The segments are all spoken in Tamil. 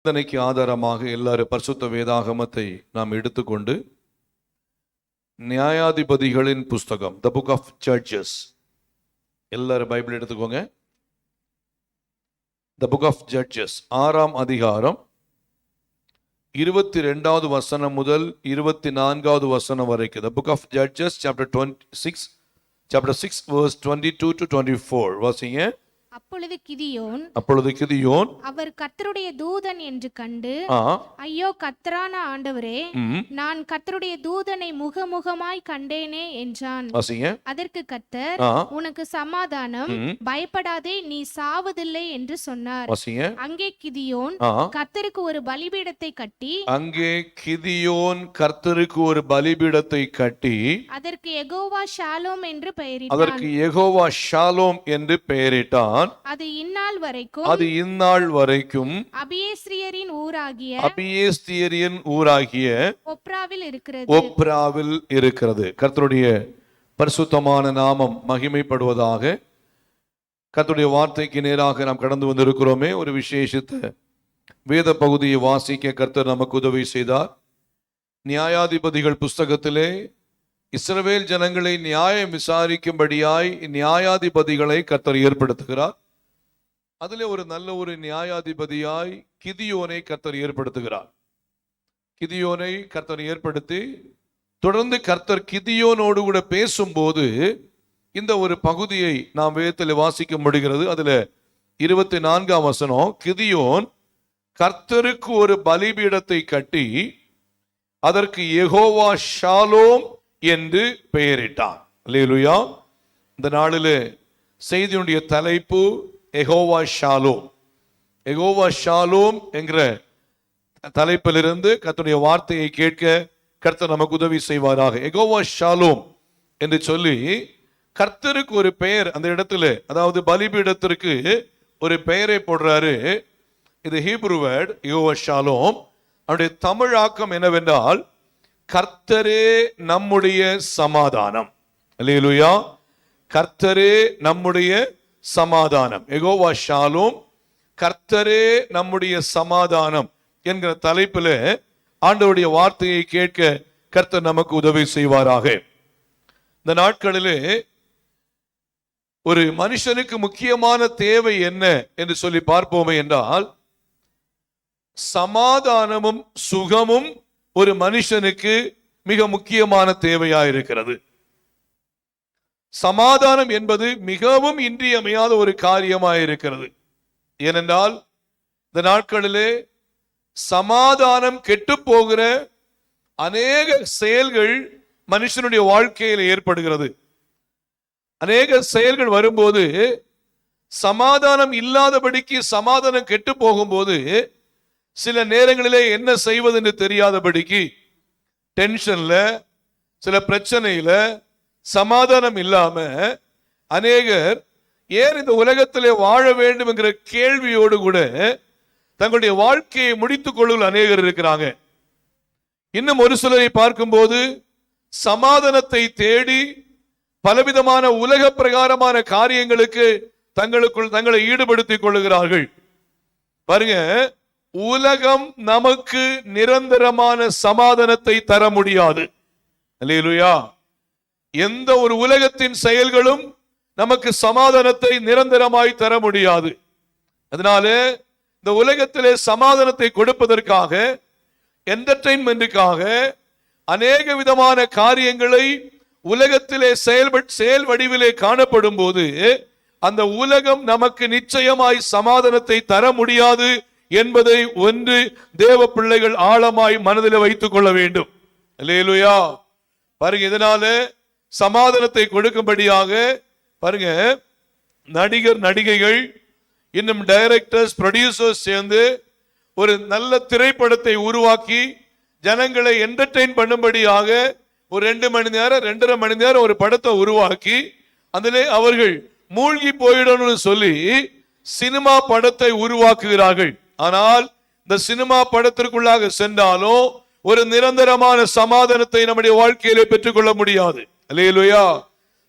இதனைக்கு ஆதாரமாக எல்லாரும் பரிசுத்த வேதாகமத்தை நாம் எடுத்துக்கொண்டு நியாயாதிபதிகளின் புஸ்தகம், த புக் ஆஃப் ஜட்ஜஸ், எல்லாரும் பைபிள் எடுத்துக்கோங்க. த புக் ஆஃப் ஜட்ஜஸ் 6ஆம் அதிகாரம் 22வது வசனம் முதல் 24வது வசனம் வரைக்கும். The book of Judges chapter 6 verse 22 to 24 வாசிங்க. அப்பொழுது கிதியோன் அவர் கர்த்தருடைய தூதன் என்று கண்டு, ஐயோ கர்த்தரான ஆண்டவரே, நான் கர்த்தருடைய தூதனை முகமுகமாய் கண்டேனே என்றான். அதற்கு கர்த்தர், உனக்கு சமாதானம், பயப்படாதே, நீ சாவதில்லை என்று சொன்னார். அங்கே கிதியோன் கர்த்தருக்கு ஒரு பலிபீடத்தை கட்டி அதற்கு யெகோவா ஷாலோம் என்று பெயரிட்டான். அது இந்நாள் வரைக்கும் அபியேஸ்ரியரின் ஊராகிய ஒப்ராவில் இருக்கிறது. கர்த்தருடைய பரிசுத்தமான நாமம் மகிமைப்படுவதாக. கர்த்தருடைய வார்த்தைக்கு நேராக நாம் கடந்து வந்திருக்கிறோமே. ஒரு விசேஷித்த வேத பகுதியை வாசிக்க கர்த்தர் நமக்கு உதவி செய்தார். நியாயாதிபதிகள் புஸ்தகத்திலே இஸ்ரவேல் ஜனங்களை நியாயம் விசாரிக்கும்படியாய் நியாயாதிபதிகளை கர்த்தர் ஏற்படுத்துகிறார். அதிலே ஒரு நல்ல ஒரு நியாயாதிபதியாய் கிதியோனை கர்த்தர் ஏற்படுத்துகிறார். கிதியோனை கர்த்தர் ஏற்படுத்தி தொடர்ந்து கர்த்தர் கிதியோனோடு கூட பேசும்போது இந்த ஒரு பகுதியை நாம் வேதத்தில் வாசிக்க முடிகிறது. அதுல 24ஆம் வசனம், கிதியோன் கர்த்தருக்கு ஒரு பலிபீடத்தை கட்டி அதற்கு யெகோவா ஷாலோம் என்று பெயரிட்டான். அல்லேலூயா. இந்த நாளிலே செய்தியுடைய தலைப்பு யெகோவா ஷாலோம். யெகோவா ஷாலோம் என்கிற தலைப்பிலிருந்து கர்த்தருடைய வார்த்தையை கேட்க கர்த்தர் நமக்கு உதவி செய்வாராக. யெகோவா ஷாலோம் என்று சொல்லி கர்த்தருக்கு ஒரு பெயர் அந்த இடத்துல, அதாவது பலிபீடத்திற்கு ஒரு பெயரை போடுறாரு. இது ஹீப்ரு வேர்ட் யெகோவா ஷாலோம். அவருடைய தமிழாக்கம் என்னவென்றால் கர்த்தரே நம்முடைய சமாதானம். அல்லேலூயா. கர்த்தரே நம்முடைய சமாதானம். யெகோவா ஷாலோம், கர்த்தரே நம்முடைய சமாதானம் என்கிற தலைப்பில் ஆண்டவருடைய வார்த்தையை கேட்க கர்த்தர் நமக்கு உதவி செய்வாராக. இந்த நாட்களிலே ஒரு மனுஷனுக்கு முக்கியமான தேவை என்ன என்று சொல்லி பார்ப்போமே என்றால், சமாதானமும் சுகமும் ஒரு மனுஷனுக்கு மிக முக்கியமான தேவையா இருக்கிறது. சமாதானம் என்பது மிகவும் இன்றியமையாத ஒரு காரியமாக இருக்கிறது. ஏனென்றால் இந்த நாட்களிலே சமாதானம் கெட்டு போகிற அநேக செயல்கள் மனுஷனுடைய வாழ்க்கையில் ஏற்படுகிறது. அநேக செயல்கள் வரும்போது சமாதானம் இல்லாதபடிக்கு, சமாதானம் கெட்டு போகும்போது சில நேரங்களிலே என்ன செய்வது என்று தெரியாதபடிக்கு டென்ஷன்ல, சில பிரச்சனையில, சமாதானம் இல்லாம அநேகர் ஏன் இந்த உலகத்திலே வாழ வேண்டும் என்கிற கேள்வியோடு கூட தங்களுடைய வாழ்க்கையை முடித்துக் கொள்ளும் அநேகர் இருக்கிறாங்க. இன்னும் ஒரு சிலரை பார்க்கும்போது சமாதானத்தை தேடி பலவிதமான உலக பிரகாரமான காரியங்களுக்கு தங்களை ஈடுபடுத்திக் கொள்ளுகிறார்கள். பாருங்க, உலகம் நமக்கு நிரந்தரமான சமாதானத்தை தர முடியாது. அல்லேலூயா. எந்த ஒரு உலகத்தின் செயல்களும் நமக்கு சமாதானத்தை நிரந்தரமாய் தர முடியாது. அதனால இந்த உலகத்திலே சமாதானத்தை கொடுப்பதற்காக, என்டர்டெயின்மெண்ட்டுக்காக அநேக விதமான காரியங்களை உலகத்திலே செயல் வடிவிலே காணப்படும் போது அந்த உலகம் நமக்கு நிச்சயமாய் சமாதானத்தை தர முடியாது என்பதை ஒன்று தேவ பிள்ளைகள் ஆழமாய் மனதில் வைத்துக் கொள்ள வேண்டும். அல்லேலூயா. பாருங்க, இதனால சமாதானத்தை கொடுக்கும்படியாக பாருங்க, நடிகர் நடிகைகள், இன்னும் டைரக்டர்ஸ், ப்ரொடியூசர்ஸ் சேர்ந்து ஒரு நல்ல திரைப்படத்தை உருவாக்கி ஜனங்களை என்டர்டெயின் பண்ணும்படியாக ஒரு 2 மணி நேரம் 2.5 மணி நேரம் ஒரு படத்தை உருவாக்கி அதிலே அவர்கள் மூழ்கி போயிடணும்னு சொல்லி சினிமா படத்தை உருவாக்குகிறார்கள். ஆனால் இந்த சினிமா படத்திற்குள்ளாக சென்றாலும் ஒரு நிரந்தரமான சமாதானத்தை நம்முடைய வாழ்க்கையிலே பெற்றுக்கொள்ள முடியாது. அல்லேலூயா.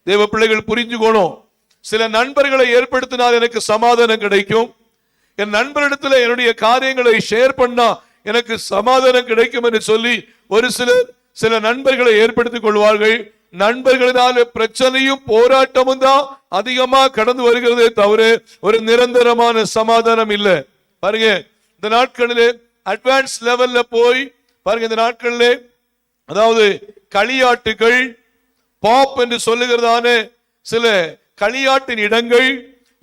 தேவ பிள்ளைகள் புரிஞ்சுக்கணும். சில நண்பர்களை ஏற்படுத்தினால் எனக்கு சமாதானம் கிடைக்கும், என் நண்பரிடத்துல என்னுடைய காரியங்களை ஷேர் பண்ணா எனக்கு சமாதானம் கிடைக்கும் என்று சொல்லி ஒரு சில நண்பர்களை ஏற்படுத்திக் கொள்வார்கள். நண்பர்களால பிரச்சனையும் போராட்டமும் தான் அதிகமா கடந்து வருகிறதே தவிர ஒரு நிரந்தரமான சமாதானம் இல்லை. பாருங்க, இந்த நாட்களிலே அட்வான்ஸ் லெவல்ல போய் பாருங்க, இந்த நாட்களிலே அதாவது களியாட்டுகள், பாப் என்று சொல்லுகிறதான சில களியாட்டின் இடங்கள்,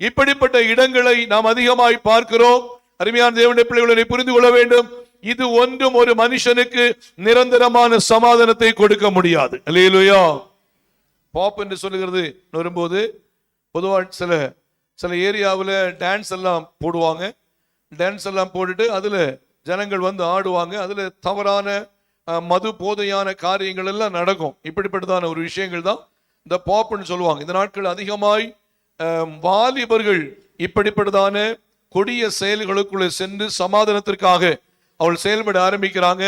இப்படிப்பட்ட இடங்களை நாம் அதிகமாய் பார்க்கிறோம். அருமையான தேவனுடைய பிள்ளைகளை புரிந்து கொள்ள வேண்டும், இது ஒன்றும் ஒரு மனுஷனுக்கு நிரந்தரமான சமாதானத்தை கொடுக்க முடியாது. அல்லேலூயா. பாப் என்று சொல்லுகிறது வரும்போது பொதுவாக சில ஏரியாவில் டான்ஸ் எல்லாம் போடுவாங்க. டான்ஸ் எல்லாம் போட்டுட்டு அதுல ஜனங்கள் வந்து ஆடுவாங்க. அதுல தவறான மது போதையான காரியங்கள் எல்லாம் நடக்கும். இப்படிப்பட்டதான ஒரு விஷயங்கள் தான் இந்த பாப்னு சொல்லுவாங்க. இந்த நாட்கள் அதிகமாய் வாலிபர்கள் இப்படிப்பட்டதான கொடிய செயல்களுக்குள்ளே சென்று சமாதானத்திற்காக அவள் செயல்பட ஆரம்பிக்கிறாங்க.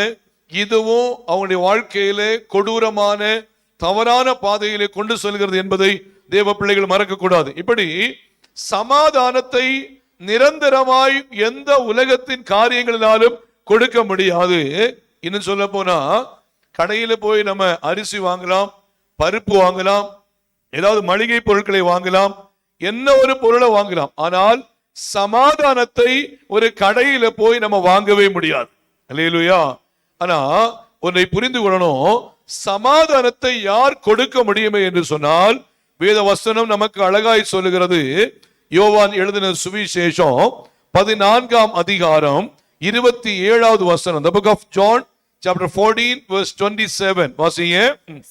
இதுவும் அவங்களுடைய வாழ்க்கையிலே கொடூரமான தவறான பாதையிலே கொண்டு செல்கிறது என்பதை தேவ பிள்ளைகள் மறக்க கூடாது. இப்படி சமாதானத்தை நிரந்தரமாய் எந்த உலகத்தின் காரியங்களினாலும் கொடுக்க முடியாது. இன்னும் சொல்ல போனா கடையில போய் நம்ம அரிசி வாங்கலாம், பருப்பு வாங்கலாம், ஏதாவது மளிகை பொருட்களை வாங்கலாம், என்ன ஒரு பொருளை வாங்கலாம். ஆனால் சமாதானத்தை ஒரு கடையில போய் நம்ம வாங்கவே முடியாது. அல்லேலூயா. ஆனா ஒன்றை புரிந்து கொள்ளணும், சமாதானத்தை யார் கொடுக்க முடியுமே என்று சொன்னால் வேத வசனம் நமக்கு அழகாய் சொல்லுகிறது. யோவான் எழுதின சுவிசேஷம் 14ஆம் அதிகாரம் 27வது வசனம். The book of John chapter 14 verse 27. வாசிங்க.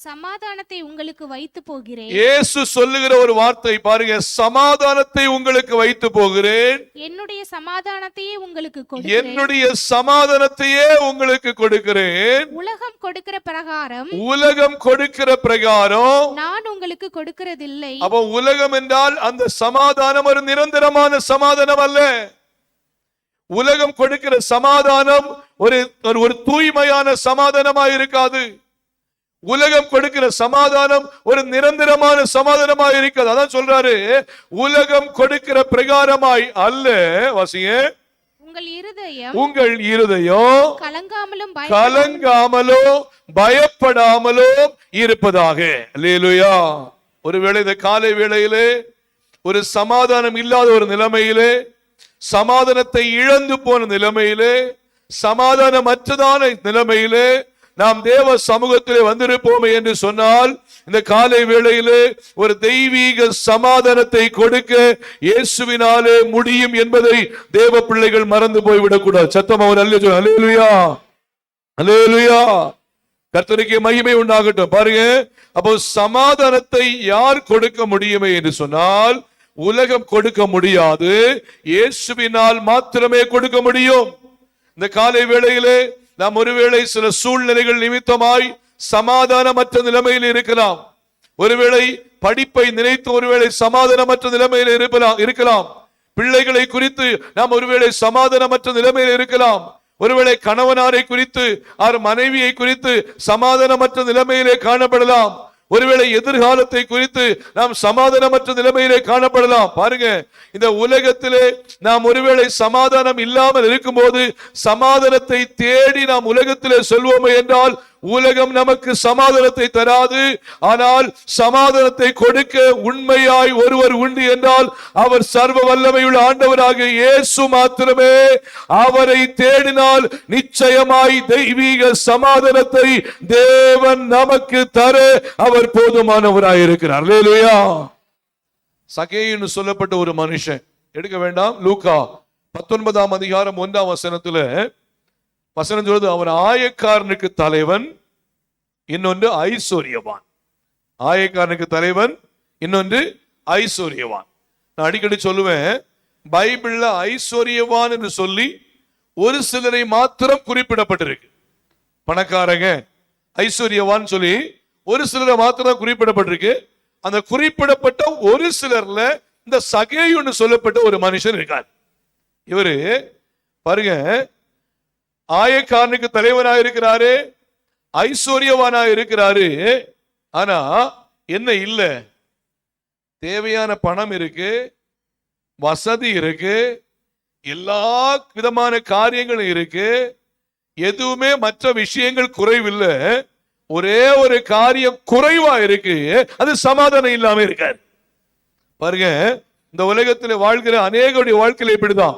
சமாதானத்தை உங்களுக்கு வைத்து போகிறேன். இயேசு சொல்லுகிற ஒரு வார்த்தை பாருங்க, சமாதானத்தை உங்களுக்கு வைத்து போகிறேன். என்னுடைய சமாதானத்தையே உங்களுக்கு கொடுக்கிறேன். என்னுடைய சமாதானத்தையே உங்களுக்கு கொடுக்கிறேன். உலகம் கொடுக்கிற பிரகாரம் நான் உங்களுக்கு கொடுக்கிறதில்லை. அப்ப உலகம் என்றால் அந்த சமாதானம் ஒரு நிரந்தரமான சமாதானம் அல்ல. உலகம் கொடுக்கிற சமாதானம் ஒரு தூய்மையான சமாதானமாய் இருக்காது. உலகம் கொடுக்கிற சமாதானம் ஒரு நிரந்தரமான சமாதானமாய் இருக்காது. அதான் சொல்றாரு, உலகம் கொடுக்கிற பிரகாரமாய் அல்ல. வாசிங்க. உங்கள் இருதயம் கலங்காமலோ பயப்படாமலோ இருப்பதாக. அல்லேலூயா. ஒருவேளை இந்த காலை வேளையிலே ஒரு சமாதானம் இல்லாத ஒரு நிலைமையிலே, சமாதானத்தை இழந்து போன நிலைமையிலே, சமாதானமற்றதான நிலைமையிலே நாம் தேவ சமூகத்திலே வந்திருப்போமே என்று சொன்னால், இந்த காலை வேளையிலே ஒரு தெய்வீக சமாதானத்தை கொடுக்க இயேசுவினாலே முடியும் என்பதை தேவ பிள்ளைகள் மறந்து போய்விடக் கூடாது. சத்தம் அவர் அல்லேலூயா, அல்லேலூயா. கர்த்தருக்கு மகிமை உண்டாகட்டும். பாருங்க, அப்போ சமாதானத்தை யார் கொடுக்க முடியுமே என்று சொன்னால் உலகம் கொடுக்க முடியாது, இயேசுவினால் மாத்திரமே கொடுக்க முடியும். இந்த காலை வேளையிலே நாம் ஒருவேளை சில சூழ்நிலைகள் நிமித்தமாய் சமாதானமற்ற நிலைமையில் இருக்கலாம். ஒருவேளை படிப்பை நினைத்து ஒருவேளை சமாதானமற்ற நிலைமையில் இருக்கலாம். பிள்ளைகளை குறித்து நாம் ஒருவேளை சமாதானமற்ற நிலைமையில் இருக்கலாம். ஒருவேளை கணவனாரை குறித்து மனைவியை குறித்து சமாதானமற்ற நிலைமையிலே காணப்படலாம். ஒருவேளை எதிர்காலத்தை குறித்து நாம் சமாதானமற்ற நிலைமையிலே காணப்படலாம். பாருங்க, இந்த உலகத்திலே நாம் ஒருவேளை சமாதானம் இல்லாமல் இருக்கும்போது சமாதானத்தை தேடி நாம் உலகத்திலே சொல்வோமே என்றால் உலகம் நமக்கு சமாதானத்தை தராது. ஆனால் சமாதானத்தை கொடுக்க உண்மையாய் ஒருவர் உண்டு என்றால் அவர் சர்வ வல்லமையுள்ள ஆண்டவராக இயேசு மாத்திரமே. அவரை தேடினால் நிச்சயமாய் தெய்வீக சமாதானத்தை தேவன் நமக்கு தர அவர் போதுமானவராய் இருக்கிறார். அல்லேலூயா. சகேயுன்னு சொல்லப்பட்ட ஒரு மனுஷன், எடுக்க வேண்டாம், லூக்கா 19ஆம் அதிகாரம் 1ஆம் வசனத்துல வசனம் சொல்றது, அவன் ஆயக்காரனுக்கு தலைவன், இன்னொன்று ஐஸ்வர்யவான். ஆயக்காரனுக்கு தலைவன், இன்னொன்று ஐஸ்வர்யவான். நான் அடிக்கடி சொல்லுவேன், பைபிள்ல ஐஸ்வர்யவான் என்று சொல்லி ஒரு சிலரை மாத்திரம் குறிப்பிடப்பட்டிருக்கு. பணக்காரங்க ஐஸ்வர்யவான் சொல்லி ஒரு சிலரை மாத்திரம் குறிப்பிடப்பட்டிருக்கு. அந்த குறிப்பிடப்பட்ட ஒரு சிலர்ல இந்த சகேயுன்னு சொல்லப்பட்ட ஒரு மனுஷன் இருக்கார். இவரு பாருங்க, ஆயக்காரனுக்கு தலைவனாக இருக்கிறாரு, ஐஸ்வர்யவானாக இருக்கிறாரு. ஆனா என்ன இல்ல, தேவையான பணம் இருக்கு, வசதி இருக்கு, எல்லா விதமான காரியங்களும் இருக்கு, எதுவுமே மற்ற விஷயங்கள் குறைவில்லை. ஒரே ஒரு காரியம் குறைவா இருக்கு, அது சமாதானம் இல்லாம இருக்காரு. பாருங்க, இந்த உலகத்தில் வாழ்கிற அநேகருடைய வாழ்க்கையில இப்படிதான்.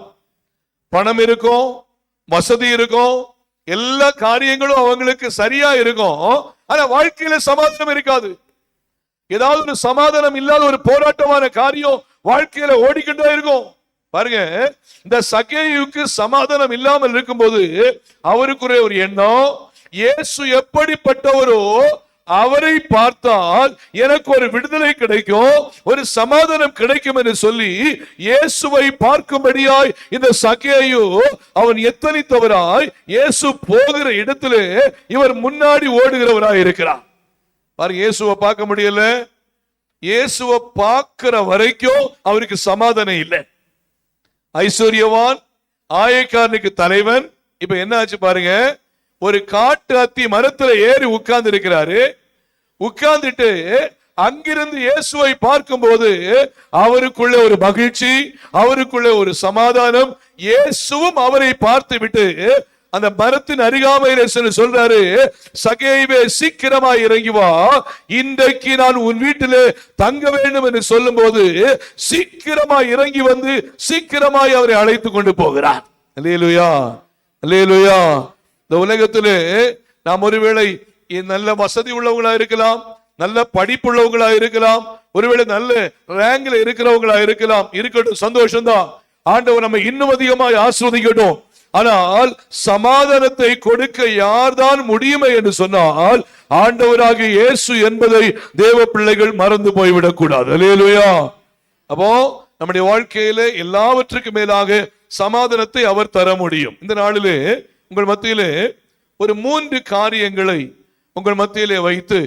பணம் இருக்கும், வசதி இருக்கும், எல்லா காரியங்களும் அவங்களுக்கு சரியா இருக்கும், ஆனா வாழ்க்கையில சமாதானம் இருக்காது. ஏதாவது ஒரு சமாதானம் இல்லாத ஒரு போராட்டமான காரியம் வாழ்க்கையில ஓடிக்கிட்டே இருக்கும். பாருங்க, இந்த சகேயுவுக்கு சமாதானம் இல்லாமல் இருக்கும்போது அவருக்குரிய ஒரு எண்ணம், இயேசு எப்படிப்பட்டவரோ அவரை பார்த்தால் எனக்கு ஒரு விடுதலை கிடைக்கும், ஒரு சமாதானம் கிடைக்கும் என்று சொல்லி இயேசுவை பார்க்கும்படியாய் இந்த சகேயு அவன் எத்தனித்தவராய் இயேசு போகிற இடத்திலே இவர் முன்னாடி ஓடுகிறவராய் இருக்கிறார். பாருங்க, இயேசுவை பார்க்க முடியல. இயேசுவை பார்க்கிற வரைக்கும் அவருக்கு சமாதானம் இல்லை. ஐஸ்வர்யவான், ஆயக்காரனுக்கு தலைவன். இப்ப என்ன ஆச்சு பாருங்க, ஒரு காட்டு அத்தி மரத்துல ஏறி உட்கார்ந்து இருக்கிறாரு. உட்கார்ந்துட்டு அங்கிருந்து இயேசுவை பார்க்கும் போது அவருக்குள்ள ஒரு மகிழ்ச்சி, அவருக்குள்ள ஒரு சமாதானம். இயேசுவும் அவரை பார்த்து விட்டு அந்த மரத்தின் அருகாமையில் சொல்றாரு, சகேயுவே சீக்கிரமாய் இறங்கி வா, இன்றைக்கு நான் உன் வீட்டிலே தங்க வேண்டும் என்று சொல்லும் போது சீக்கிரமாய் இறங்கி வந்து சீக்கிரமாய் அவரை அழைத்து கொண்டு போகிறார். அல்லேலூயா, அல்லேலூயா. இந்த உலகத்திலே நாம் ஒருவேளை நல்ல வசதி உள்ளவங்களா இருக்கலாம், நல்ல படிப்புள்ளவங்களா இருக்கலாம், ஒருவேளை நல்ல ரேங்க்ல இருக்கிறவங்களா இருக்கலாம். இருக்கட்டும், சந்தோஷம்தான். ஆண்டவர் நம்ம இன்னும் அதிகமாய் ஆசீர்வதிக்கட்டும். ஆனால் சமாதானத்தை கொடுக்க யார்தான் முடியுமே என்று சொன்னால் ஆண்டவராகிய இயேசு என்பதை தேவ பிள்ளைகள் மறந்து போய்விடக் கூடாது. அல்லேலூயா. அப்போ நம்முடைய வாழ்க்கையில எல்லாவற்றுக்கும் மேலாக சமாதானத்தை அவர் தர முடியும். இந்த நாளிலே உங்கள் மத்தியிலே ஒரு 3 காரியங்களை உங்கள் மத்தியிலே வைத்து,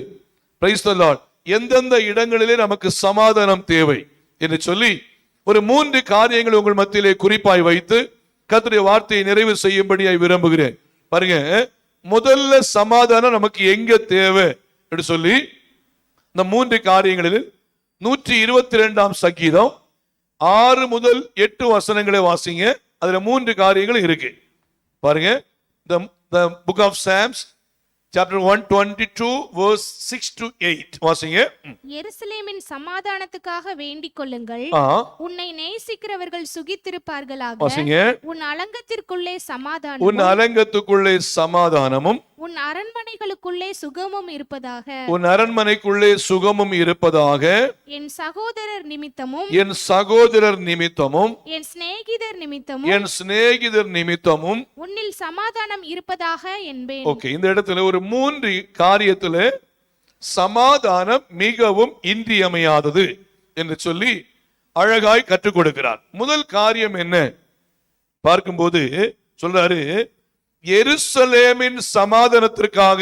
பிரைஸ் தி லார்ட், எந்தெந்த இடங்களிலே நமக்கு சமாதானம் தேவை என்று சொல்லி ஒரு 3 காரியங்களை உங்கள் மத்தியிலே குறிப்பாய் வைத்து கர்த்தருடைய வார்த்தையை நிறைவு செய்யும்படியாய் விரும்புகிறேன். பாருங்க, முதல்ல சமாதானம் நமக்கு எங்க தேவை என்று சொல்லி இந்த 3 காரியங்களில் 122ஆம் சங்கீதம் 6 முதல் 8 வசனங்களை வாசிங்க. அதுல 3 காரியங்கள் இருக்கு. பாருங்க, the book of Psalms chapter 122 verse 6 to 8 வாசிங்க. எருசலேமின் சமாதானத்துக்காக வேண்டிக் கொள்ளுங்கள், உன்னை நேசிக்கிறவர்கள் சுகித்திருப்பார்களாக. வாசிங்க. உன் அலங்கத்திற்குள்ளே சமாதானம், உன் அலங்கத்துக்குள்ளே சமாதானமும் உன் அரண்மனைகளுக்குள்ளே சுகமும் இருப்பதாக. உன் அரண்மனைக்குள்ளே சுகமும் இருப்பதாக. என் சகோதரர் நிமித்தமும், என் சகோதரர் நிமித்தமும், என் சிநேகிதர் நிமித்தமும், என் சிநேகிதர் நிமித்தமும் உன்னில் சமாதானம் இருப்பதாக என்பேன். ஓகே, இந்த இடத்துல ஒரு 3 காரியத்துல சமாதானம் மிகவும் இன்றியமையாதது என்று சொல்லி அழகாய் கற்றுக் கொடுக்கிறார். முதல் காரியம் என்ன பார்க்கும்போது சொல்றாரு, எருசலேமின் சமாதானத்திற்காக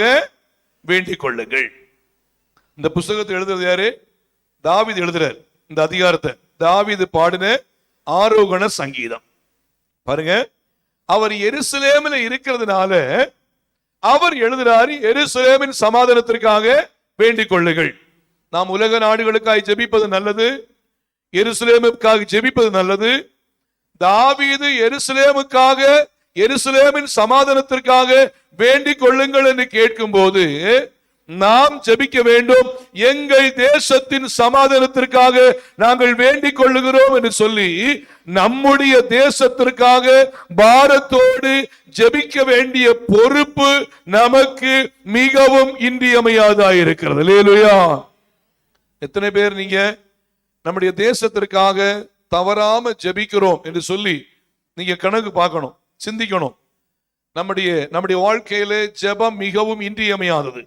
வேண்டிக் கொள்ளுங்கள். இந்த புஸ்தகத்தை எழுதுறது யாரு? தாவீது எழுதுறார். இந்த அதிகாரத்தை தாவீது பாடின ஆரோகண சங்கீதம். பாருங்க, அவர் எருசலேமில் இருக்கிறதுனால அவர் எழுதுறாரு, எருசலேமின் சமாதானத்திற்காக வேண்டிக் கொள்ளுங்கள். நாம் உலக நாடுகளுக்காக ஜெபிப்பது நல்லது, எருசலேமுக்காக ஜெபிப்பது நல்லது. தாவீது எருசலேமுக்காக, எருசலேமின் சமாதானத்திற்காக வேண்டிக் கொள்ளுங்கள் என்று கேட்கும் போது நாம் ஜெபிக்க வேண்டும், எங்கள் தேசத்தின் சமாதானத்திற்காக நாங்கள் வேண்டிக் கொள்ளுகிறோம் என்று சொல்லி நம்முடைய தேசத்திற்காக பாரத்தோடு ஜெபிக்க வேண்டிய பொறுப்பு நமக்கு மிகவும் இன்றியமையாததாக இருக்கிறது. அல்லேலூயா. எத்தனை பேர் நீங்க நம்முடைய தேசத்திற்காக தவறாம ஜெபிக்கிறோம் என்று சொல்லி நீங்க கணக்கு பார்க்கணும், சிந்திக்கணும். நம்முடைய வாழ்க்கையில ஜெபம் மிகவும் இன்றியமையாதது.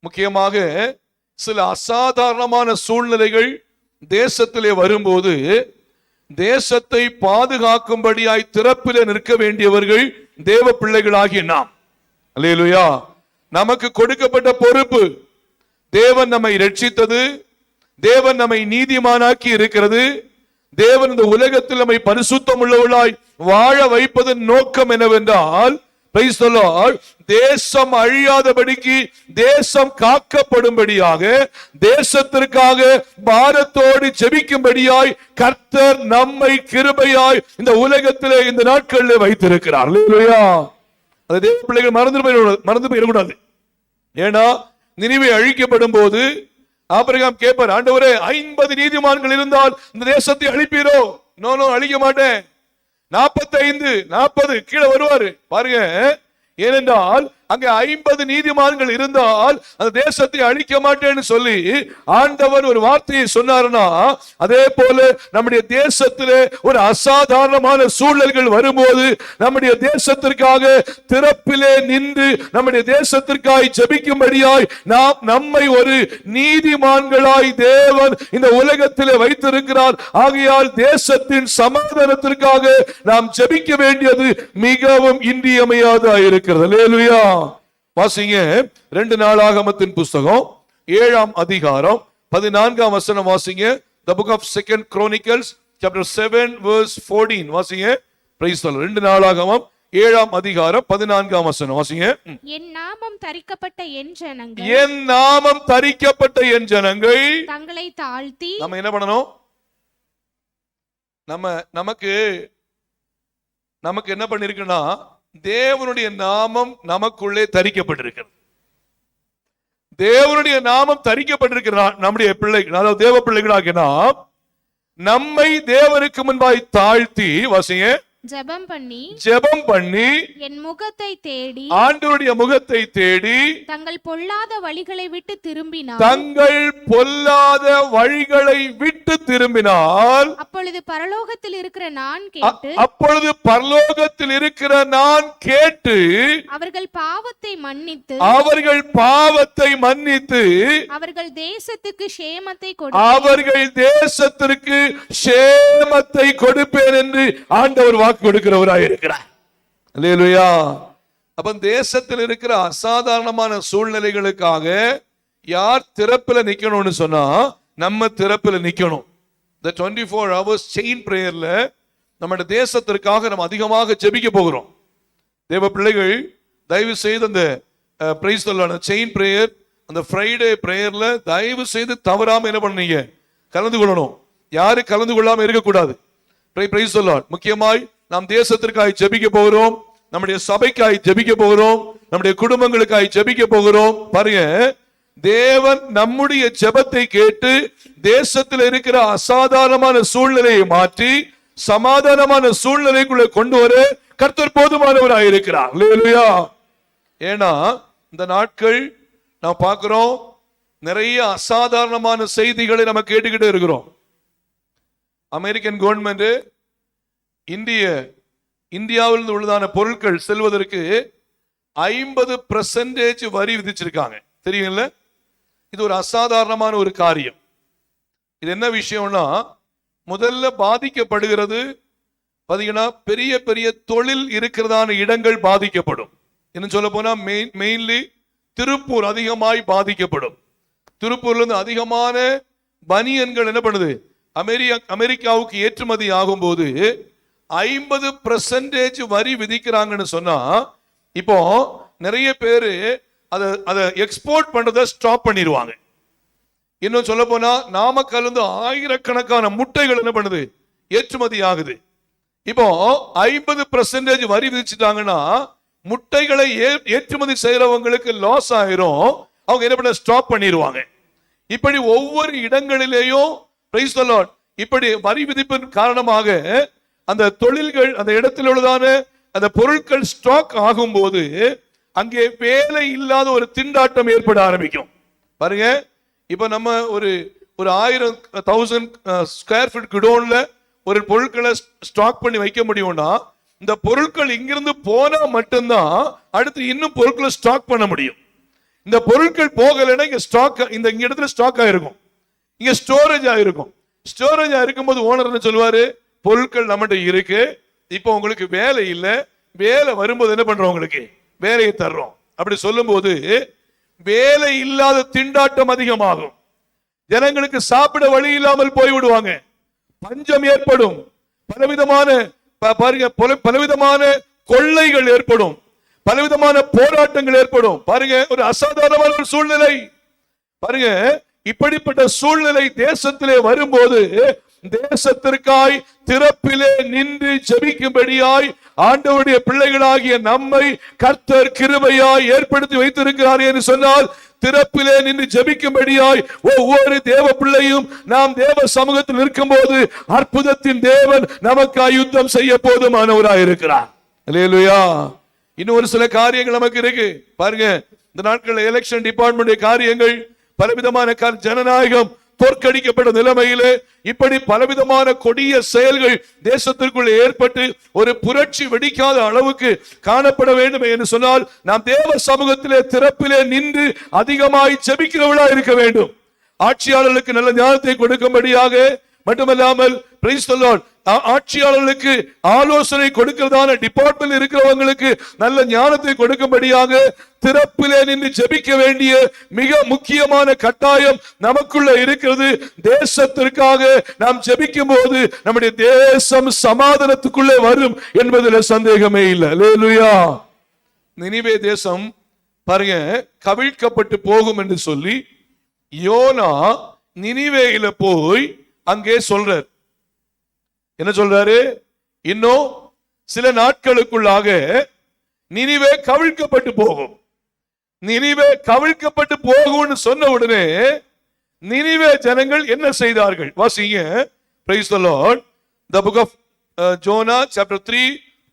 முக்கியமாக சில அசாதாரணமான சூழ்நிலைகள் தேசத்திலே வரும்போது தேசத்தை பாதுகாக்கும்படியாய் திறப்பிலே நிற்க வேண்டியவர்கள் தேவ பிள்ளைகளாகிய நாம். அல்லேலூயா. நமக்கு கொடுக்கப்பட்ட பொறுப்பு, தேவன் நம்மை ரட்சித்தது, தேவன் நம்மை நீதிமானாக்கி இருக்கிறது, தேவன் இந்த உலகத்தில் நம்மை பரிசுத்தம் உள்ளவர்களாய் வாழ வைப்பதன் நோக்கம் என்னவென்றால் Praise the Lord. தேசம் அழியாதபடிக்கு, தேசம் காக்கப்படும்படியாக, தேசத்திற்காக பாரத்தோடு ஜெபிக்கும்படியாய் கர்த்தர் நம்மை கிருபையாய் இந்த உலகத்திலே இந்த நாட்களில் வைத்திருக்கிறார். அல்லேலூயா. அது தேவ பிள்ளைகள் மறந்து போயிடக்கூடாது. ஏன்னா நினிவே அழிக்கப்படும் போது ஆபிரகாம் கேட்பார், ஆண்டவரே 50 நீதிமான்கள் இருந்தால் இந்த தேசத்தை அழிப்பீரோ? நோ, அழிக்க மாட்டேன். 45, 40 கீழே வருவாரு பாருங்க. ஏனென்றால் அங்கே 50 நீதிமான்கள் இருந்தால் அந்த தேசத்தை அழிக்க மாட்டேன்னு சொல்லி ஆண்டவர் ஒரு வார்த்தையை சொன்னார்னா, அதே போல நம்முடைய தேசத்திலே ஒரு அசாதாரணமான சூழல்கள் வரும்போது நம்முடைய தேசத்திற்காக திறப்பிலே நின்று நம்முடைய தேசத்திற்காய் ஜெபிக்கும்படியாய் நம்மை ஒரு நீதிமான்களாய் தேவன் இந்த உலகத்திலே வைத்திருக்கிறார். ஆகையால் தேசத்தின் சமாதானத்திற்காக நாம் ஜெபிக்க வேண்டியது மிகவும் இன்றியமையாதா இருக்கிறது. அல்லேலூயா. வாசிங்க 2 நாளாகமத்தின் புஸ்தகம் 7ஆம் அதிகாரம் 14ஆம் வசனம் வாசிங்க. The book of 2 Chronicles chapter 7 verse 14 வாசிங்க. Praise the Lord. 2 நாளாகமம் 7ஆம் அதிகாரம் 14ஆம் வசனம் வாசிங்க. என் நாமம் தரிக்கப்பட்ட என் ஜனங்கள், என் நாமம் தரிக்கப்பட்ட என் ஜனங்கள் தங்களை தாழ்த்தி. நம்ம என்ன பண்ணணும்? நமக்கு என்ன பண்ணிருக்குன்னா, தேவனுடைய நாமம் நமக்குள்ளே தரிக்கப்பட்டிருக்கிறது. தேவனுடைய நாமம் தரிக்கப்பட்டிருக்கிறார். நம்முடைய பிள்ளைகள், அதாவது தேவ பிள்ளைகளாக நாம் நம்மை தேவனுக்கு முன்பாய் தாழ்த்தி வாசிங்க. ஜெபம் பண்ணி என் முகத்தை தேடி, ஆண்டவருடைய முகத்தை தேடி தங்கள் பொல்லாத வழிகளை விட்டு திரும்பினால், அப்பொழுது பரலோகத்தில் இருக்கிற நான் கேட்டு அவர்கள் பாவத்தை மன்னித்து அவர்கள் தேசத்துக்கு சேமத்தை கொடுப்பேன் என்று ஆண்டவர் வாக்கு கொடுக்கிறவராய் இருக்கிறார். அல்லேலூயா. அப்ப தேசத்தில் இருக்கிற அசாதாரணமான சூழ்நிலைகளுக்காக யார் திறப்பில நிக்கணும்னு சொன்னா, நம்ம திறப்பில நிக்கணும். இந்த 24 hours செயின் பிரேயர்ல நம்முடைய தேசத்திற்காக நம்ம அதிகமாக ஜெபிக்க போகிறோம். தேவ பிள்ளைகள் தயவு செய்து அந்த பிரைஸ் தி செயின் பிரேயர், அந்த ஃப்ரைடே பிரேயர்ல தயவு செய்து தவறாம என்ன பண்ணீங்க, கலந்து கொள்ளணும். யாரு கலந்து கொள்ளாம இருக்கக்கூடாது. Price the Lord. முக்கியமாய் நாம் தேசத்திற்காக ஜெபிக்க போகிறோம், நம்முடைய சபைக்காய் ஜெபிக்க போகிறோம், நம்முடைய குடும்பங்களுக்காய் ஜெபிக்க போகிறோம். பாருங்க, தேவன் நம்முடைய ஜெபத்தை கேட்டு தேசத்தில் இருக்கிற அசாதாரணமான சூழ்நிலையை மாற்றி சமாதானமான சூழ்நிலைக்குள்ள கொண்டு வர கர்த்தர் போதுமானவராக இருக்கிறார். அல்லேலூயா. ஏன்னா இந்த நாட்கள் நாம் பார்க்கிறோம், நிறைய அசாதாரணமான செய்திகளை நம்ம கேட்டுக்கிட்டே இருக்கிறோம். அமெரிக்கன் கவர்மெண்ட் இந்தியாவில் உள்ளதான பொருட்கள் செல்வதற்கு 50% வரி விதிச்சிருக்காங்க. தெரியுங்களா? இது ஒரு அசாதாரணமான ஒரு காரியம். இது என்ன விஷயம்னா, முதல்ல பாதிக்கப்படுகிறது பாத்தீங்கன்னா பெரிய பெரிய தொழில் இருக்கிறதான இடங்கள் பாதிக்கப்படும். என்ன சொல்ல போனா மெயின்லி திருப்பூர் அதிகமாய் பாதிக்கப்படும். திருப்பூர்ல இருந்து அதிகமான பனியன்கள் என்ன பண்ணுது, அமெரிக்காவுக்கு ஏற்றுமதி ஆகும் போது 50% வரி விதிக்கிறாங்கன்னு சொன்னா, இப்போ நிறைய பேரு அதை எக்ஸ்போர்ட் பண்றதை ஸ்டாப் பண்ணிடுவாங்க. இன்னும் சொல்ல போனா நாமக்கல் இருந்து ஆயிரக்கணக்கான முட்டைகள் என்ன பண்ணுது, ஏற்றுமதி ஆகுது. இப்போ 50% வரி விதிச்சுட்டாங்கன்னா முட்டைகளை ஏற்றுமதி செய்யறவங்களுக்கு லாஸ் ஆயிரும். அவங்க என்ன பண்ண, ஸ்டாப் பண்ணிடுவாங்க. இப்படி ஒவ்வொரு இடங்களிலேயும் பிரைஸ் தி லார்ட் இப்படி வரி விதிப்பின் காரணமாக அந்த தொழில்கள் அந்த இடத்தில் உள்ளதான அந்த பொருட்கள் ஸ்டாக் ஆகும் போது அங்கே வேலை இல்லாத ஒரு திண்டாட்டம் ஏற்பட ஆரம்பிக்கும். பாருங்க, இப்ப நம்ம ஒரு 1000 ஸ்கொயர் ஃபீட் குடோன்ல ஒரு பொருட்களை ஸ்டாக் பண்ணி வைக்க முடியும்னா, இந்த பொருட்கள் இங்கிருந்து போனா மட்டும்தான் அடுத்து இன்னும் பொருட்களை ஸ்டாக் பண்ண முடியும். இந்த பொருட்கள் போகலைன்னா இங்க ஸ்டாக் இந்த இடத்துல ஸ்டாக் ஆயிருக்கும், இங்க ஸ்டோரேஜ் ஆயிருக்கும். ஸ்டோரேஜ் ஆயிருக்கும் போது ஓனர் என்ன சொல்லுவாரு, பொருட்கள் நம்மகிட்ட இருக்கு, இப்போ உங்களுக்கு வேலை இல்லை, வேலை வரும்போது என்ன பண்றோம், உங்களுக்கு வேலையை தர்றோம். அப்படி சொல்லும் போது வேலை இல்லாத திண்டாட்டம் அதிகமாகும். ஜனங்களுக்கு சாப்பிட வழி இல்லாமல் போய்விடுவாங்க, பஞ்சம் ஏற்படும், பலவிதமான கொள்ளைகள் ஏற்படும், பலவிதமான போராட்டங்கள் ஏற்படும். பாருங்க, ஒரு அசாதாரணமான ஒரு சூழ்நிலை. பாருங்க, இப்படிப்பட்ட சூழ்நிலை தேசத்திலே வரும்போது தேசத்திற்காய் திறப்பிலே நின்று ஜெபிக்கும்படியாய் ஆண்டவருடைய பிள்ளைகளாகிய நம்மை கர்த்தர் கிருபையாய் ஏற்படுத்தி வைத்திருக்கிறார் என்று சொன்னால், திறப்பிலே நின்று ஜெபிக்கும்படியாய் ஒவ்வொரு தேவ பிள்ளையும் நாம் தேவ சமூகத்தில் இருக்கும் போது அற்புதத்தின் தேவன் நமக்காய் யுத்தம் செய்ய போதுமானவராய் இருக்கிறார். அல்லேலூயா. இன்னும் ஒரு சில காரியங்கள் நமக்கு இருக்கு. பாருங்க, இந்த நாட்களில் எலெக்ஷன் டிபார்ட்மெண்ட் காரியங்கள், பலவிதமான ஜனநாயகம் தோற்கடிக்கப்பட்ட நிலைமையிலே இப்படி பலவிதமான கொடிய செயல்கள் தேசத்திற்குள் ஏற்பட்டு ஒரு புரட்சி வெடிக்காத அளவுக்கு காணப்பட வேண்டும் என்று சொன்னால், நாம் தேவ சமூகத்திலே திறப்பிலே நின்று அதிகமாய் ஜெபிக்கிறவர்களா இருக்க வேண்டும். ஆட்சியாளர்களுக்கு நல்ல ஞானத்தை கொடுக்கும்படியாக மட்டுமல்லாமல், பிரைஸ் தி லார்ட், ஆட்சியாளர்களுக்கு ஆலோசனை கொடுக்கிறதான டிபார்ட்மெண்ட் இருக்கிறவங்களுக்கு நல்ல ஞானத்தை கொடுக்கும்படியாக திறப்பிலே நின்று ஜெபிக்க வேண்டிய மிக முக்கியமான கட்டாயம் நமக்குள்ள இருக்கிறது. தேசத்திற்காக நாம் ஜெபிக்கும் போது நம்முடைய தேசம் சமாதானத்துக்குள்ளே வரும் என்பதில் சந்தேகமே இல்லை. அல்லேலூயா. நினிவே தேசம் பாருங்க கவிழ்க்கப்பட்டு போகும் என்று சொல்லி யோனா நினிவேயில போய் அங்கே சொல்றார். என்ன சொல்றாரு? இன்னும் சில நாட்களுக்குள்ளாக நினிவே கவிழ்க்கப்பட்டு போகும். நினிவே கவிழ்க்கப்பட்டு போகும்னு சொன்ன உடனே நினிவே ஜனங்கள் என்ன செய்தார்கள்? வாசிங்க. Praise the Lord. The book of Jonah chapter 3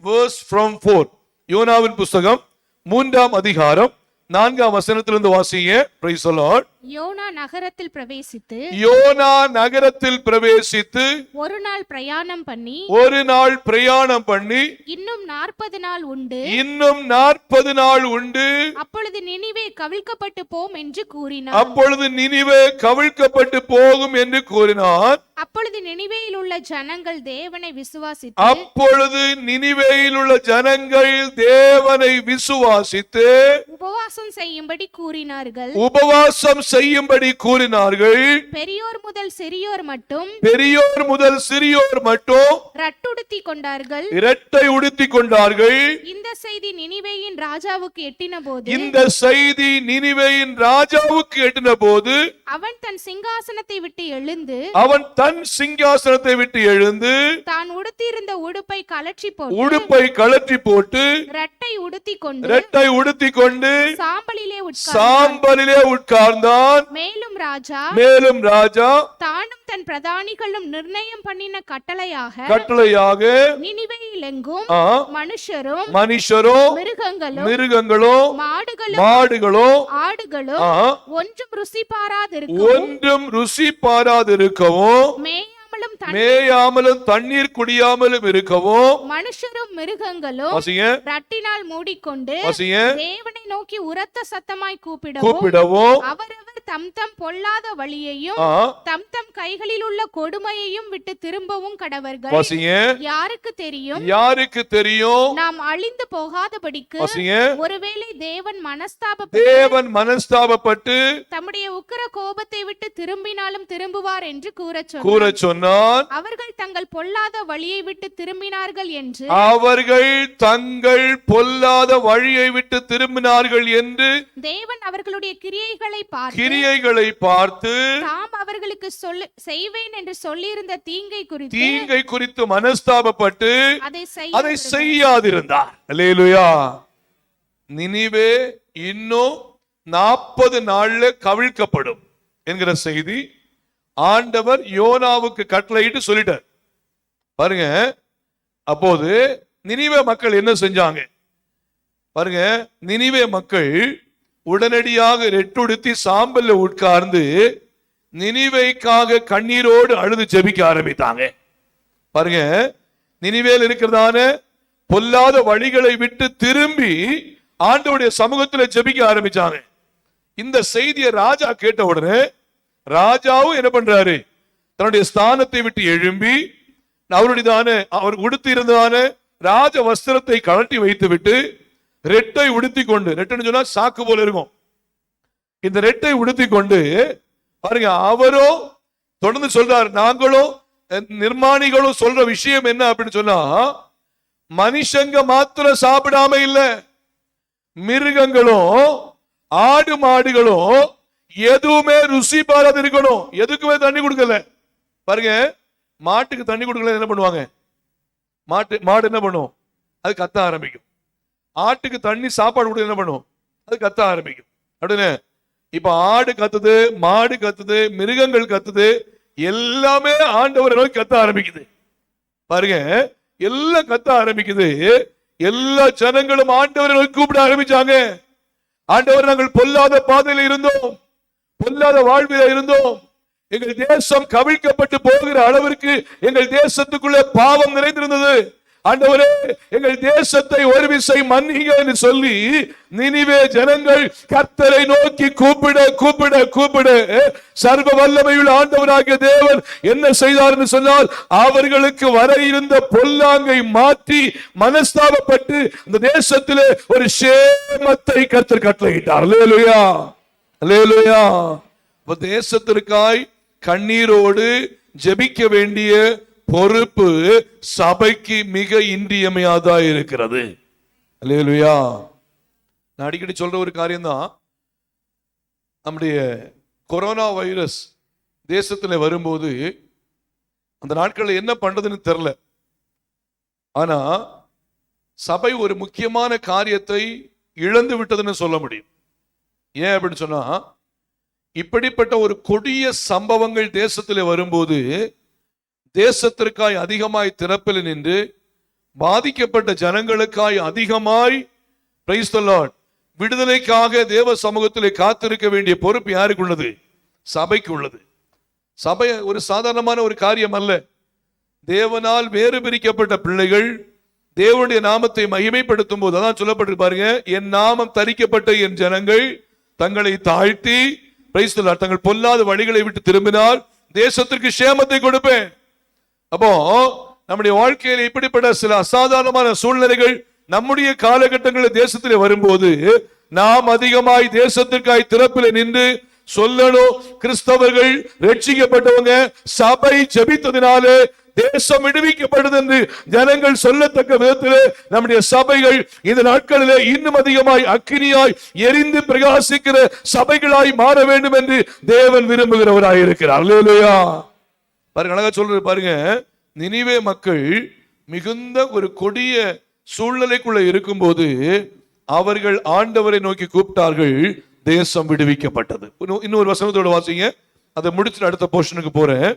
verse from 4. யோனாவின் புத்தகம் 3ஆம் அதிகாரம் 4ஆம் வசனத்திலிருந்து வாசிங்க. Praise the Lord. யோனா நகரத்தில் பிரவேசித்து ஒரு நாள் பிரயாணம் பண்ணி இன்னும் 40 நாள் உண்டு. அப்பொழுது நினிவே கவிழ்க்கப்பட்டு போகும் என்று கூறினார். அப்பொழுது நினிவேயில் உள்ள ஜனங்கள் தேவனை விசுவாசித்து உபவாசம் செய்யும்படி கூறினார்கள். பெரியோர் முதல் சிறியோர் மட்டும் இரட்டை உடுத்திக் கொண்டார்கள். இந்த செய்தி நினிவேயின் ராஜாவுக்கு எட்டின போது அவன் தன் சிங்காசனத்தை விட்டு எழுந்து தான் உடுத்தியிருந்த உடுப்பை கழற்றி போட்டு இரட்டை உடுத்திக் கொண்டு சாம்பலிலே உட்கார்ந்தான். மேலும் ராஜா தானும் தன் பிரதானிகளும் நிர்ணயம் பண்ணின கட்டளையாக நினிவேயில் எங்கும் மனுஷரும் மிருகங்களும் மாடுகளும் ஆடுகளும் ஒன்றும் ருசி பாராதிருக்கவும் மேயாமலும் தண்ணீர் குடியாமலும் இருக்கவும் மனுஷரும் மிருகங்களும் ரட்டினால் மூடிக்கொண்டு தேவனை நோக்கி உரத்த சத்தமாய் கூப்பிடவும் அவரவர் தம் தம் பொல்லாத வழியையும் தம் தம் கைகளில் உள்ள கொடுமையையும் விட்டு திரும்பவும் கடவர்கள். யாருக்கு தெரியும் நாம் அழிந்து போகாதபடிக்கு ஒருவேளை தேவன் மனஸ்தாபப்பட்டு தம்முடைய உக்கிர கோபத்தை விட்டு திரும்பினாலும் திரும்புவார் என்று கூற சொன்னார். அவர்கள் தங்கள் பொல்லாத வழியை விட்டு திரும்பினார்கள் என்று தேவன் அவர்களுடைய கிரியைகளை பார்த்து தாம் அவர்களுக்கு செய்வேன் என்று சொல்லியிருந்த தீங்கை குறித்து மனஸ்தாபப்பட்டு அதை செய்யாதிருந்தார். அல்லேலூயா. நினிவே இன்னும் 40 நாள்ல கவிழ்க்கப்படும் என்கிற செய்தி ஆண்டவர் யோனாவுக்கு கட்டளையிட்டு சொல்லிட்டார். பாருங்க, அப்போது நினிவே மக்கள் என்ன செஞ்சாங்க பாருங்க. நினிவே மக்கள் உடனடியாக ரெட்டுடுத்தி சாம்பல்ல உட்கார்ந்து நினிவேக்காக கண்ணீரோடு அழுது ஜெபிக்க ஆரம்பித்தாங்க. பாருங்க, நினிவேல் இருக்கிறதான பொல்லாத வழிகளை விட்டு திரும்பி ஆண்டவருடைய சமூகத்தில் ஜெபிக்க ஆரம்பிச்சாங்க. இந்த செய்தியை ராஜா கேட்ட உடனே ராஜாவும் என்ன பண்றாரு? தன்னுடைய ஸ்தானத்தை விட்டு எழும்பி அவர் உடுத்தி இருந்ததான ராஜ வஸ்திரத்தை கழட்டி வைத்து விட்டு ரெட்டை உடுத்தி கொண்டு, ரெட்டைன்னு சொன்னா சாக்கு போல இருக்கும், இந்த ரெட்டை உடுத்தி கொண்டு பாருங்க, அவரோ தொடர்ந்து சொல்றாரு. நாங்களும் நிர்மாணிகளும் சொல்ற விஷயம் என்ன அப்படின்னு சொன்னா, மனுஷங்க மாத்திரம் சாப்பிடாம இல்ல, மிருகங்களும் ஆடு மாடுகளும் எதுவுமே ருசி பாராது இருக்கணும். எதுக்குமே தண்ணி கொடுக்கல பாருங்க. மாட்டுக்கு தண்ணி கொடுக்கல என்ன பண்ணுவாங்க? மாடு என்ன பண்ணும்? அது கத்த ஆரம்பிக்கும். ஆட்டுக்கு தண்ணி சாப்பாடு கொடுக்க என்ன பண்ணும்? அது கத்த ஆரம்பிக்கும். அப்படின்னு இப்ப ஆடு கத்துது, மாடு கத்துது, மிருகங்கள் கத்துது, எல்லாமே ஆண்டவரை நோக்கி கத்த ஆரம்பிக்குது. பாருங்க, எல்லாம் கத்த ஆரம்பிக்குது. எல்லா ஜனங்களும் ஆண்டவரை நோக்கி கூப்பிட ஆரம்பிச்சாங்க. ஆண்டவர், நாங்கள் பொல்லாத பாதையில இருந்தோம், பொல்லாத வாழ்வில இருந்தோம், எங்கள் தேசம் கவிழ்க்கப்பட்டு போகிற அளவிற்கு எங்கள் தேசத்துக்குள்ளே பாவம் நிறைந்திருந்தது. ஆண்டவரே, எங்கள் தேசத்தை ஒரு விசை மன்னிங்க என்று சொல்லி நினிவே ஜனங்கள் கர்த்தரை நோக்கி கூப்பிட கூப்பிட கூப்பிட சர்வ வல்லமையுள்ள ஆண்டவராகிய தேவன் என்ன செய்தார் என்று சொன்னால், அவர்களுக்கு வர இருந்த பொல்லாங்கை மாற்றி மனஸ்தாபப்பட்டு இந்த தேசத்திலே ஒரு சேமத்தை கர்த்தர் கட்டளையிட்டார். அல்லேலூயா, அல்லேலூயா. தேசத்திற்காய் கண்ணீரோடு ஜெபிக்க வேண்டிய பொறுப்பு சபைக்கு மிக இன்றியமையாதா இருக்கிறது. அல்லேலூயா. நான் அடிக்கடி சொல்ற ஒரு காரியம் தான், நம்முடைய கொரோனா வைரஸ் தேசத்துல வரும்போது அந்த நாட்களில் என்ன பண்றதுன்னு தெரியல. ஆனா சபை ஒரு முக்கியமான காரியத்தை இழந்து விட்டதுன்னு சொல்ல முடியும். ஏன் அப்படின்னு சொன்னா, இப்படிப்பட்ட ஒரு கொடிய சம்பவங்கள் தேசத்திலே வரும்போது தேசத்திற்காய் அதிகமாய் திறப்பில் நின்று பாதிக்கப்பட்ட ஜனங்களுக்காய் அதிகமாய் பிரைஸ் தி லார்ட் விடுதலைக்காக தேவ சமூகத்திலே காத்திருக்க வேண்டிய பொறுப்பு யாருக்கு உள்ளது? சபைக்கு உள்ளது. சபை ஒரு சாதாரணமான ஒரு காரியம் அல்ல. தேவனால் வேறு பிரிக்கப்பட்ட பிள்ளைகள் தேவனுடைய நாமத்தை மகிமைப்படுத்தும் போது அதான் சொல்லப்பட்டு பாருங்க, என் நாமம் தரிக்கப்பட்ட என் ஜனங்கள் தங்களை தாழ்த்தி பிரைஸ் தி லார்ட் தங்கள் பொல்லாத வழிகளை விட்டு திரும்பினால் தேசத்திற்கு சேமத்தை கொடுப்பேன். அப்போ நம்முடைய வாழ்க்கையில் இப்படிப்பட்ட சில அசாதாரணமான சூழ்நிலைகள் நம்முடைய காலகட்டங்களில் தேசத்திலே வரும்போது நாம் அதிகமாய் தேசத்திற்காய் திறப்பில் நின்று சொல்லணும், கிறிஸ்தவர்கள் ரட்சிக்கப்பட்டவங்க சபை ஜெபித்ததினாலே தேசம் விடுவிக்கப்படுது என்று ஜனங்கள் சொல்லத்தக்க விதத்திலே நம்முடைய சபைகள் இந்த நாட்களிலே இன்னும் அதிகமாய் அக்கினியாய் எரிந்து பிரகாசிக்கிற சபைகளாய் மாற வேண்டும் என்று தேவன் விரும்புகிறவராய் இருக்கிறார். அல்லேலூயா. பாருங்க, அழகா சொல்றது பாருங்க. நினிவே மக்கள் மிகுந்த ஒரு கொடிய சூழ்நிலைக்குள்ள இருக்கும்போது அவர்கள் ஆண்டவரை நோக்கி கூப்பிட்டார்கள், தேசம் விடுவிக்கப்பட்டது. இன்னொரு வசனத்தோட வாசிங்க, அதை முடிச்சுட்டு அடுத்த போர்ஷனுக்கு போறேன்.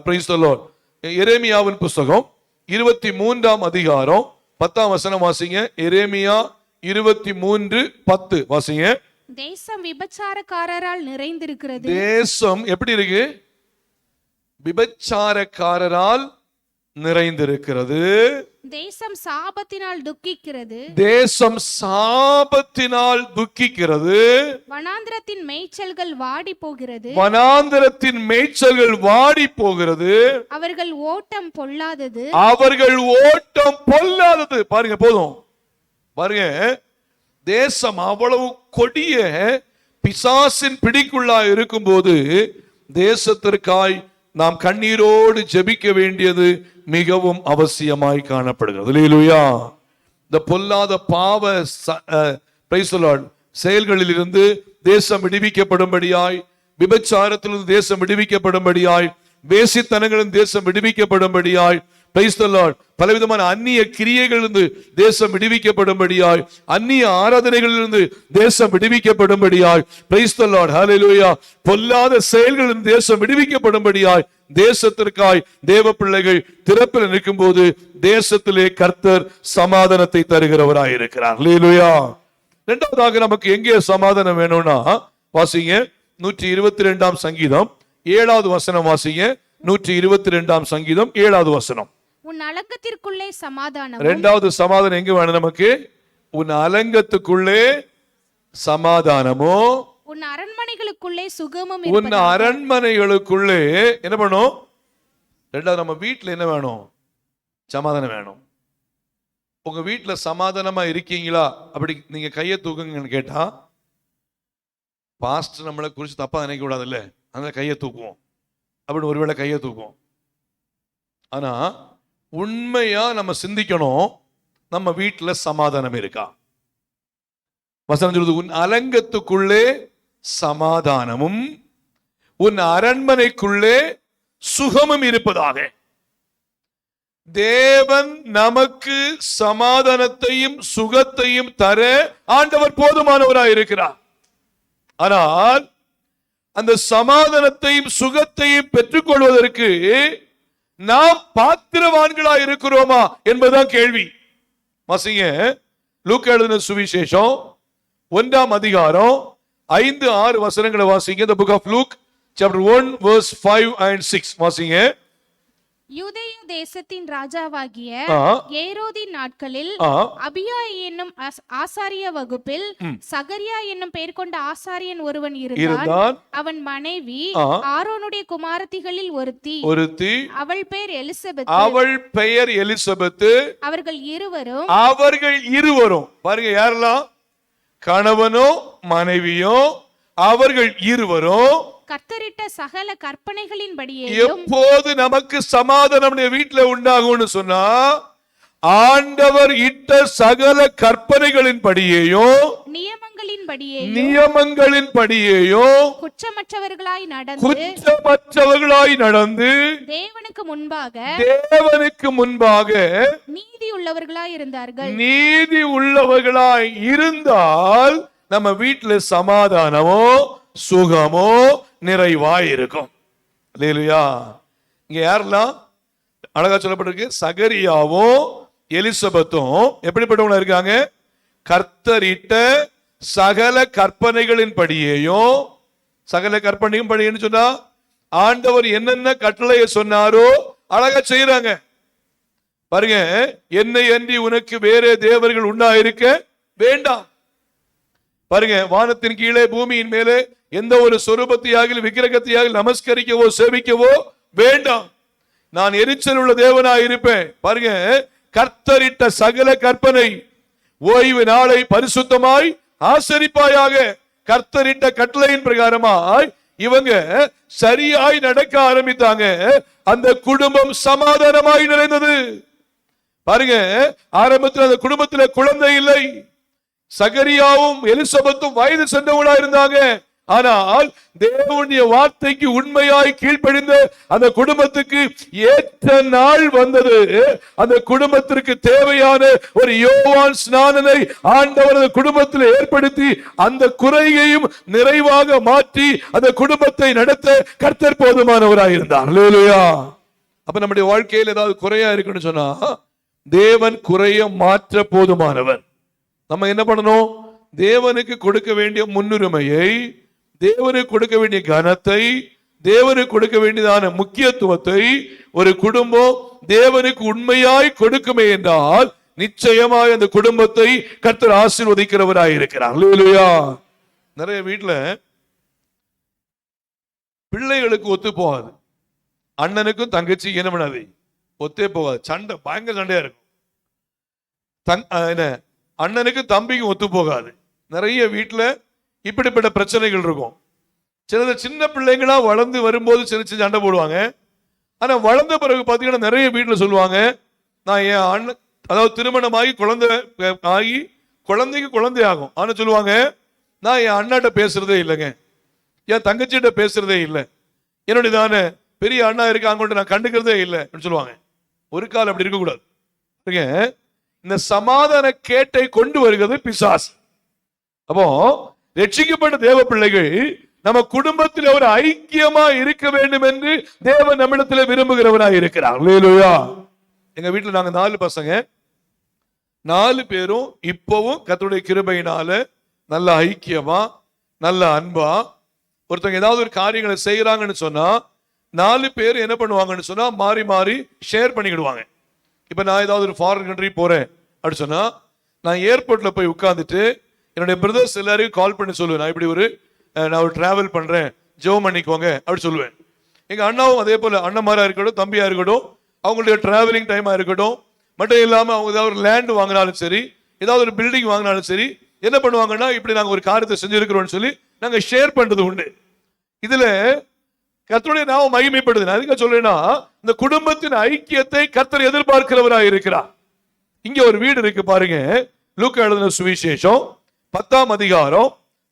Praise the Lord. எரேமியாவின் புஸ்தகம் 23ஆம் அதிகாரம் 10ஆம் வசனம் வாசிங்க. எரேமியா 23:10 வாசிங்க. தேசம் விபச்சாரக்காரரால் நிறைந்திருக்கிறது. தேசம் எப்படி இருக்கு? விபச்சாரக்காரரால் நிறைந்திருக்கிறது. தேசம் சாபத்தினால் துக்கிக்கிறது. தேசம் சாபத்தினால் துக்கிக்கிறது. வனாந்திரத்தின் மேய்ச்சல்கள் வாடி போகிறது. வனாந்திரத்தின் மேய்ச்சல்கள் வாடி போகிறது. அவர்கள் ஓட்டம் பொல்லாதது. அவர்கள் ஓட்டம் பொல்லாதது. பாருங்க, போதும் பாருங்க. தேசம் அவ்வளவு கொடிய பிசாசின் பிடிக்குள்ளா இருக்கும்போது தேசத்திற்காய் நாம் கண்ணீரோடு ஜெபிக்க வேண்டியது மிகவும் அவசியமாய் காணப்படுகிறது. அல்லேலூயா. இந்த பொல்லாத பாவ பிரைஸ் தி லார்ட் செயல்களில் இருந்து தேசம் விடுவிக்கப்படும்படியாய், விபச்சாரத்திலிருந்து தேசம் விடுவிக்கப்படும்படியாய், வேசித்தனங்களிலிருந்து தேசம் விடுவிக்கப்படும்படியாய், பிரைஸ் தி லார்ட் பலவிதமான அந்நிய கிரியைகளிலிருந்து தேசம் விடுவிக்கப்படும்படியாய், அந்நிய ஆராதனைகளிலிருந்து தேசம் விடுவிக்கப்படும்படியாய், பிரைஸ் தி லார்ட் ஹல்லேலூயா பொல்லாத செயல்களிலிருந்து தேசம் விடுவிக்கப்படும்படியாய் தேசத்திற்காய் தேவ பிள்ளைகள் திறப்பில் நிற்கும் போது தேசத்திலே கர்த்தர் சமாதானத்தை தருகிறவராய் இருக்கிறார். ஹல்லேலூயா. இரண்டாவதாக நமக்கு எங்கே சமாதானம் வேணும்னா வாசிங்க 122ஆம் சங்கீதம் 7வது வசனம் வாசிங்க. 122ஆம் சங்கீதம் 7வது வசனம். உன் அலங்கத்திற்குள்ளே சமாதானம். இரண்டாவது சமாதானம் எங்க வேணும் நமக்கு? உன் அலங்கத்துக்குள்ளே சமாதானமோ, உன் அரண்மனைகளுக்குள்ளே சுகமும். உன் அரண்மனைகளுக்குள்ளே என்ன பண்ணும்? ரெண்டாவது நம்ம வீட்டுல என்ன வேணும்? சமாதானம் வேணும். உங்க வீட்டுல சமாதானமா இருக்கீங்களா? அப்படி நீங்க கையை தூக்குங்கன்னு கேட்டா, பாஸ்டர் நம்மளை குறிச்சு தப்பா நினைக்க கூடாது இல்ல, அந்த கையை தூக்குவோம் அப்படின்னு ஒருவேளை கையை தூக்குவோம். ஆனா உண்மையா நம்ம சிந்திக்கணும், நம்ம வீட்டுல சமாதானம் இருக்கா? வசனம் சொல்லுது, உன் அலங்கத்துக்குள்ளே சமாதானமும் உன் அரண்மனைக்குள்ளே சுகமும் இருப்பதாக. தேவன் நமக்கு சமாதானத்தையும் சுகத்தையும் தர ஆண்டவர் போதுமானவராய் இருக்கிறார். ஆனால் அந்த சமாதானத்தையும் சுகத்தையும் பெற்றுக்கொள்வதற்கு நாம் பாத்திரவான்களாய் இருக்கிறோமா என்பதுதான் கேள்வி. வாசிங்க, லூக்கா எழுதின சுவிசேஷம் 1ஆம் அதிகாரம் 5-6 வசனங்களை வாசிங்க. The book of Luke chapter 1 verse 5 and 6 வாசிங்க. யூதேய தேசத்தின் ராஜாவாகிய ஏரோதின் நாட்களில் அபியா என்னும் ஆசாரிய வகுப்பில் சகரியா என்னும் பெயர் கொண்ட ஆசாரியன் ஒருவன் இருந்தான். அவன் மனைவி ஆரோனுடைய குமாரத்திகளில் ஒருத்தி, அவள் பெயர் எலிசபெத். அவர்கள் இருவரும் பாருங்க, யாரெல்லாம்? கணவனோ மனைவியோ, அவர்கள் இருவரும் கர்த்தரிட்ட சகல கற்பனைகளின்படியே. எப்போது நமக்கு சமாதானம் வீட்டில் உண்டாகும்னு சொன்னா, ஆண்டவர் இட்ட சகல கற்பனைகளின்படியேயோ நியமங்களின்படியேயோ குற்றமற்றவர்களாய் நடந்து தேவனுக்கு முன்பாக நீதி உள்ளவர்களாய் இருந்தார்கள். நீதி உள்ளவர்களாய் இருந்தால் நம்ம வீட்டில் சமாதானமோ சுகமோ நிறைவாய் இருக்கும். அல்லேலூயா. இங்க யாரெல்லாம் அழகா சொல்லப்பட்டிருக்கு? சகரியாவும் எலிசபெத்தும் எப்படிப்பட்டவங்களா இருக்காங்க? கர்த்தரிட்ட சகல கற்பனைகளின் படியேயும், சகல கற்பனையும் படின்னு சொன்னா ஆண்டவர் என்னென்ன கட்டளையை சொன்னாரோ அழகா செய்யறாங்க. பாருங்க, என்னை அன்றி உனக்கு வேறே தேவர்கள் உண்டாயிருக்க வேண்டாம். பாருங்க, வானத்தின் கீழே பூமியின் மேலே எந்த ஒரு சொரூபத்தையாக விக்கிரகத்தையாக நமஸ்கரிக்கவோ சேவிக்கவோ வேண்டாம். நான் எரிச்சல் உள்ள தேவனாய் இருப்பேன். பாருங்க, கர்த்தரிட்ட சகல கற்பனை, ஓய்வு நாளை பரிசுத்தமாய் ஆசரிப்பாயாக. கர்த்தரிட்ட கட்டளையின் பிரகாரமாய் இவங்க சரியாய் நடக்க ஆரம்பித்தாங்க. அந்த குடும்பம் சமாதானமாய் நிறைந்தது. பாருங்க, ஆரம்பத்தில் அந்த குடும்பத்தில் குழந்தை இல்லை. சகரியாவும் எலிசபெத்தும் வயது சென்றவங்களா இருந்தாங்க. ஆனால் தேவனுடைய வார்த்தைக்கு உண்மையாய் கீழ்ப்படிந்த அந்த குடும்பத்துக்கு ஏற்ற நாள் வந்தது. அந்த குடும்பத்திற்கு தேவையான ஒரு யோவான் ஸ்நானனை ஆண்டவர் அந்த குடும்பத்தில் ஏற்படுத்தி அந்த குறையையும் நிறைவாக மாற்றி அந்த குடும்பத்தை நடத்த கர்த்தர் போதுமானவராய் இருந்தார். அல்லேலூயா. அப்ப நம்முடைய வாழ்க்கையில் ஏதாவது குறையா இருக்குன்னு சொன்னா தேவன் குறைய மாற்ற போதுமானவர். நம்ம என்ன பண்ணணும்? தேவனுக்கு கொடுக்க வேண்டிய முன்னுரிமையை, தேவனுக்கு கொடுக்க வேண்டிய கனத்தை, தேவனுக்கு கொடுக்க வேண்டியதான முக்கியத்துவத்தை ஒரு குடும்பம் தேவனுக்கு உண்மையாய் கொடுக்குமே என்றால் நிச்சயமாய் அந்த குடும்பத்தை கர்த்தர் ஆசீர்வதிக்கிறவராய் இருக்கிறார். அல்லேலூயா. நிறைய வீட்டுல பிள்ளைகளுக்கு ஒத்து போகாது. அண்ணனுக்கும் தங்கச்சி என்ன பண்ணாது, ஒத்தே போகாது. சண்டை, பயங்கர சண்டையா இருக்கும். அண்ணனுக்கு தம்பிக்கும் ஒத்து போகாது. நிறைய வீட்டுல இப்படிப்பட்ட பிரச்சனைகள் இருக்கும். சிலது சின்ன பிள்ளைங்களா வளர்ந்து வரும்போது சின்ன சின்ன சண்டை போடுவாங்க. ஆனா வளர்ந்த பிறகு பாத்தீங்கன்னா நிறைய வீட்டுல சொல்லுவாங்க, நான் என் அண்ணன், அதாவது திருமணமாகி குழந்தைக்கு குழந்தை ஆகும். ஆனா சொல்லுவாங்க, நான் என் அண்ணாட்ட பேசுறதே இல்லைங்க, என் தங்கச்சிட்ட பேசுறதே இல்லை, என்னுடையதான பெரிய அண்ணா இருக்காங்க நான் கண்டுக்கிறதே இல்லை சொல்லுவாங்க. ஒரு கால் அப்படி இருக்கக்கூடாது. இந்த சமாதான கேட்டை கொண்டு வருகிறது பிசாசு. அப்போ ரட்சிக்கப்பட்ட தேவ பிள்ளைகள் நம்ம குடும்பத்தில் ஒரு ஐக்கியமா இருக்க வேண்டும் என்று தேவன் நம்மிடத்தில் விரும்புகிறவராய் இருக்கிறார். அல்லேலூயா. எங்க வீட்டுல நாங்க 4 பசங்க, 4 பேரும் இப்பவும் கர்த்தருடைய கிருபையினால நல்ல ஐக்கியமா நல்ல அன்பா, ஒருத்தவங்க ஏதாவது ஒரு காரியங்களை செய்யறாங்கன்னு சொன்னா 4 பேர் என்ன பண்ணுவாங்கன்னு சொன்னா மாறி மாறி ஷேர் பண்ணிக்கிடுவாங்க. இப்ப நான் ஏதாவது ஒரு ஃபாரின் கண்ட்ரி போறேன் அப்படி சொன்னா நான் ஏர்போர்ட்ல போய் உட்கார்ந்துட்டு என்னுடைய பிரதர்ஸ் எல்லாரையும் கால் பண்ணி சொல்லுவேன், நான் ஒரு டிராவல் பண்றேன், ஜெபம் பண்ணிக்கோங்க அப்படி சொல்லுவேன். எங்க அண்ணாவும் அதே போல, அண்ணமாரா இருக்கட்டும் தம்பியா இருக்கட்டும், அவங்களுடைய டிராவலிங் டைமா இருக்கட்டும், மட்டும் இல்லாம அவங்க ஏதாவது ஒரு லேண்ட் வாங்கினாலும் சரி, ஏதாவது ஒரு பில்டிங் வாங்கினாலும் சரி, என்ன பண்ணுவாங்கன்னா இப்படி நாங்க ஒரு காரியத்தை செஞ்சிருக்கிறோம்னு சொல்லி நாங்க ஷேர் பண்றது உண்டு. இதுல கர்த்தருடைய நாமம் மகிமைப்படுது. அதுக்கு சொல்றேன்னா இந்த குடும்பத்தின் ஐக்கியத்தை கர்த்தர் எதிர்பார்க்கிறவராக இருக்கிறார். இங்க ஒரு வீடு இருக்கு பாருங்க, லூக்கா எழுதின சுவிசேஷம் 10ஆம் அதிகாரம்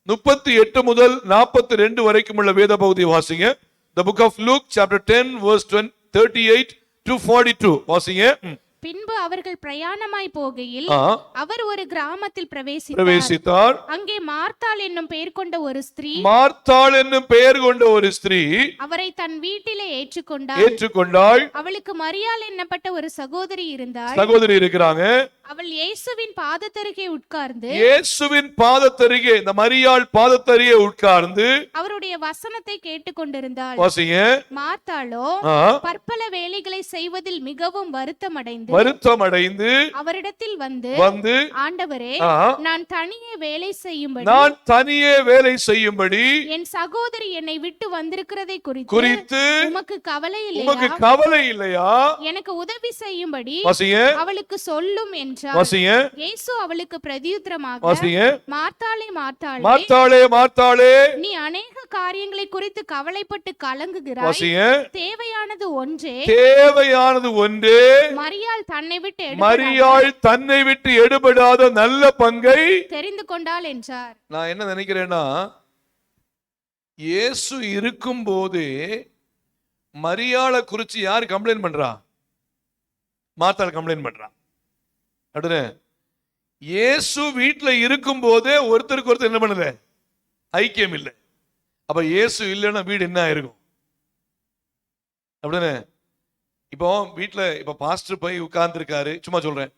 38 முதல் 42 வரைக்கும் உள்ள வேத பகுதியை வாசிங்க. The book of Luke chapter 10 verse 38 to 42 வாசிங்க. பின்பு அவர்கள் பிரயாணமாய் போகையில் அவர் ஒரு கிராமத்தில் பிரவேசித்தார். அங்கே மார்த்தாள் என்னும் பெயர் கொண்ட ஒரு ஸ்திரீ அவரை தன் வீட்டிலே ஏற்றுக்கொண்டாள். அவளுக்கு மரியாள் என்னப்பட்ட ஒரு சகோதரி இருக்கிறாங்க. அவள் இயேசுவின் பாதத்தருகே இந்த மரியாள் பாதத்தருகே உட்கார்ந்து அவருடைய வசனத்தை கேட்டுக்கொண்டிருந்தாள். மார்த்தாளோ பற்பல வேலைகளை செய்வதில் மிகவும் வருத்தமடைந்து அவரிடத்தில் வந்து ஆண்டவரே, நான் தனியே வேலை செய்யும்படி என் சகோதரி என்னை விட்டு வந்திருக்கிறதை குறித்து உமக்கு கவலை இல்லையா? எனக்கு உதவி செய்யும்படி அவளுக்கு சொல்லும் என்றார். இயேசு அவளுக்கு பிரதியுத்தரமாக, மார்த்தாளே, நீ அநேக காரியங்களை குறித்து கவலைப்பட்டு கலங்குகிறாய். தேவையானது ஒன்றே. மரியாள் தன்னை விட்டு எடுபடாத நல்ல பங்கை தெரிந்து கொண்டாள் என்றார். நான் என்ன நினைக்கிறேன்னா, இயேசு இருக்கும் போதே மரியாளை குறிச்சு யார் கம்ப்ளைண்ட் பண்றா? மார்த்தாள் கம்ப்ளைண்ட் பண்றா. அடுத்து இயேசு வீட்டுல இருக்கும் போதே ஒருத்தருக்கு ஒருத்தர் என்ன பண்ணல? ஐக்கியம் இல்லை. அப்ப இயேசு இல்லைன்னா வீடு என்ன ஆயிருக்கும்? அப்படின்னு இப்போ வீட்டில் இப்போ பாஸ்டர் போய் உட்கார்ந்துருக்காரு, சும்மா சொல்றேன்,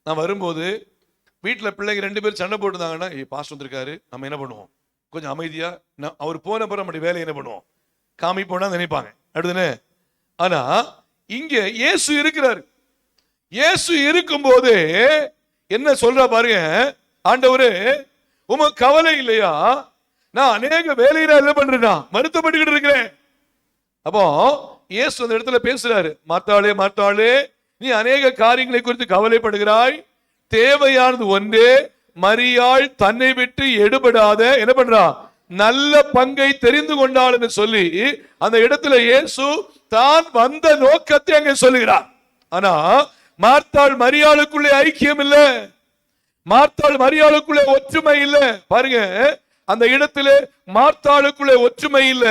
நான் வரும்போது வீட்டில் பிள்ளைங்க 2 பேர் சண்டை போட்டுருந்தாங்கன்னா, பாஸ்டர் வந்திருக்காரு, நம்ம என்ன பண்ணுவோம்? கொஞ்சம் அமைதியா அவர் போன பிறகு நம்முடைய வேலையை என்ன பண்ணுவோம்? காமிப்போம்னா நினைப்பாங்க. அடுத்துன்னு ஆனா இங்க இயேசு இருக்கிறாரு. இயேசு இருக்கும் போதே என்ன சொல்றா பாருங்க, ஆண்டவரே உமக்கு கவலை இல்லையா? நான் அநேக வேலையில என்ன பண்றேன்னா வருத்தப்பட்டுக்கிட்டு இருக்கிறேன். அப்போ இயேசு அந்த இடத்துல பேசுறாரு, மார்த்தாளே, நீ அநேக காரியங்களை குறித்து கவலைப்படுகிறாய், தேவையானது ஒன்றே. மரியாள் தன்னை விட்டு எடுபடாத என்ன பண்றா? நல்ல பங்கை தெரிந்து கொண்டாள் என்று சொல்லி அந்த இடத்துல இயேசு தான் வந்த நோக்கத்தை அங்கே சொல்லுகிறார். ஆனா மார்த்தாள் மரியாளுக்குள்ளே ஐக்கியம் இல்ல, மார்த்தாள் மரியாளுக்குள்ளே ஒற்றுமை இல்ல. பாருங்க, அந்த இடத்திலே மார்த்தாளுக்குள்ளே ஒற்றுமை இல்ல,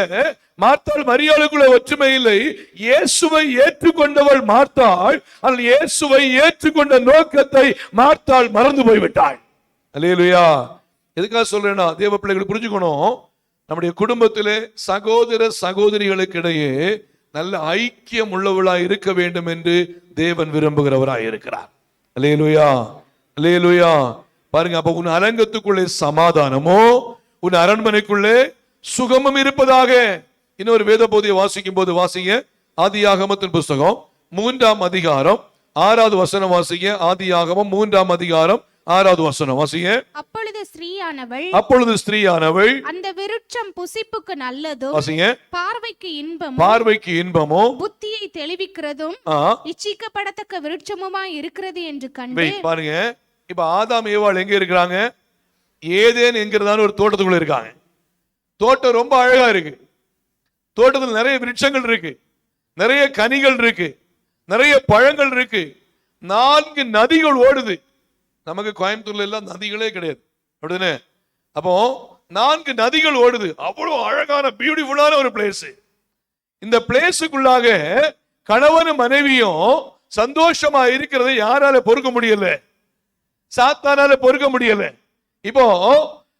மார்த்தாள் மரியாளுக்குள்ள ஒற்றுமை இல்லை. இயேசுவை ஏற்றுக்கொண்டவள் மார்த்தாள், ஆனால் இயேசுவை ஏற்றுக்கொண்ட நோக்கத்தை மார்த்தாள் மறந்து போய்விட்டாள். அல்லேலூயா. எதுக்காக சொல்றேன்னா, தேவ பிள்ளைகள் புரிஞ்சுக்கணும், நம்முடைய குடும்பத்திலே சகோதர சகோதரிகளுக்கு இடையே நல்ல ஐக்கியம் உள்ளவளாய் இருக்க வேண்டும் என்று தேவன் விரும்புகிறவராய் இருக்கிறார். அல்லேலூயா, அல்லேலூயா. பாருங்க, அப்ப உன் அரங்கத்துக்குள்ளே சமாதானமோ, உன் அரண்மனைக்குள்ளே சுகமும் இருப்பதாக. இன்னொரு வேத பகுதியை வாசிக்கும் போது வாசிங்க, ஆதியாகமத்தின் புஸ்தகம் 3ஆம் அதிகாரம் 6வது வசனம் வாசிங்க. ஆதியாகமம் 3ஆம் அதிகாரம் 6வது வசனம் வாசிங்க. அப்பொழுது ஸ்திரீயானவள் அந்த விருட்சம் புசிப்புக்கு நல்லதும் வாசிங்க, பார்வைக்கு இன்பமும் புத்தியை தெளிவிக்கிறதும் இச்சிக்கப்படத்தக்க விருட்சமுமாய் இருக்கிறது என்று கண்டு. பாருங்க, இப்ப ஆதாம் ஏவாள் எங்க இருக்கிறாங்க? ஏதேன் என்கிறதான ஒரு தோட்டத்துக்குள்ள இருக்காங்க. தோட்டம் ரொம்ப அழகா இருக்கு. தோட்டத்தில் நிறைய விருட்சங்கள் இருக்கு, நிறைய கனிகள் இருக்கு, நிறைய பழங்கள் இருக்கு, 4 நதிகள் ஓடுது. நமக்கு கோயம்புத்தூர்ல எல்லாம் நதிகளே கிடையாது, அப்படின்னு. அப்போ 4 நதிகள் ஓடுது. அவ்வளவு அழகான பியூட்டிஃபுல்லான ஒரு பிளேஸ். இந்த பிளேஸுக்குள்ளாக கணவனும் மனைவியும் சந்தோஷமா இருக்கிறதை யாரால பொறுக்க முடியல? சாத்தானால பொறுக்க முடியல. இப்போ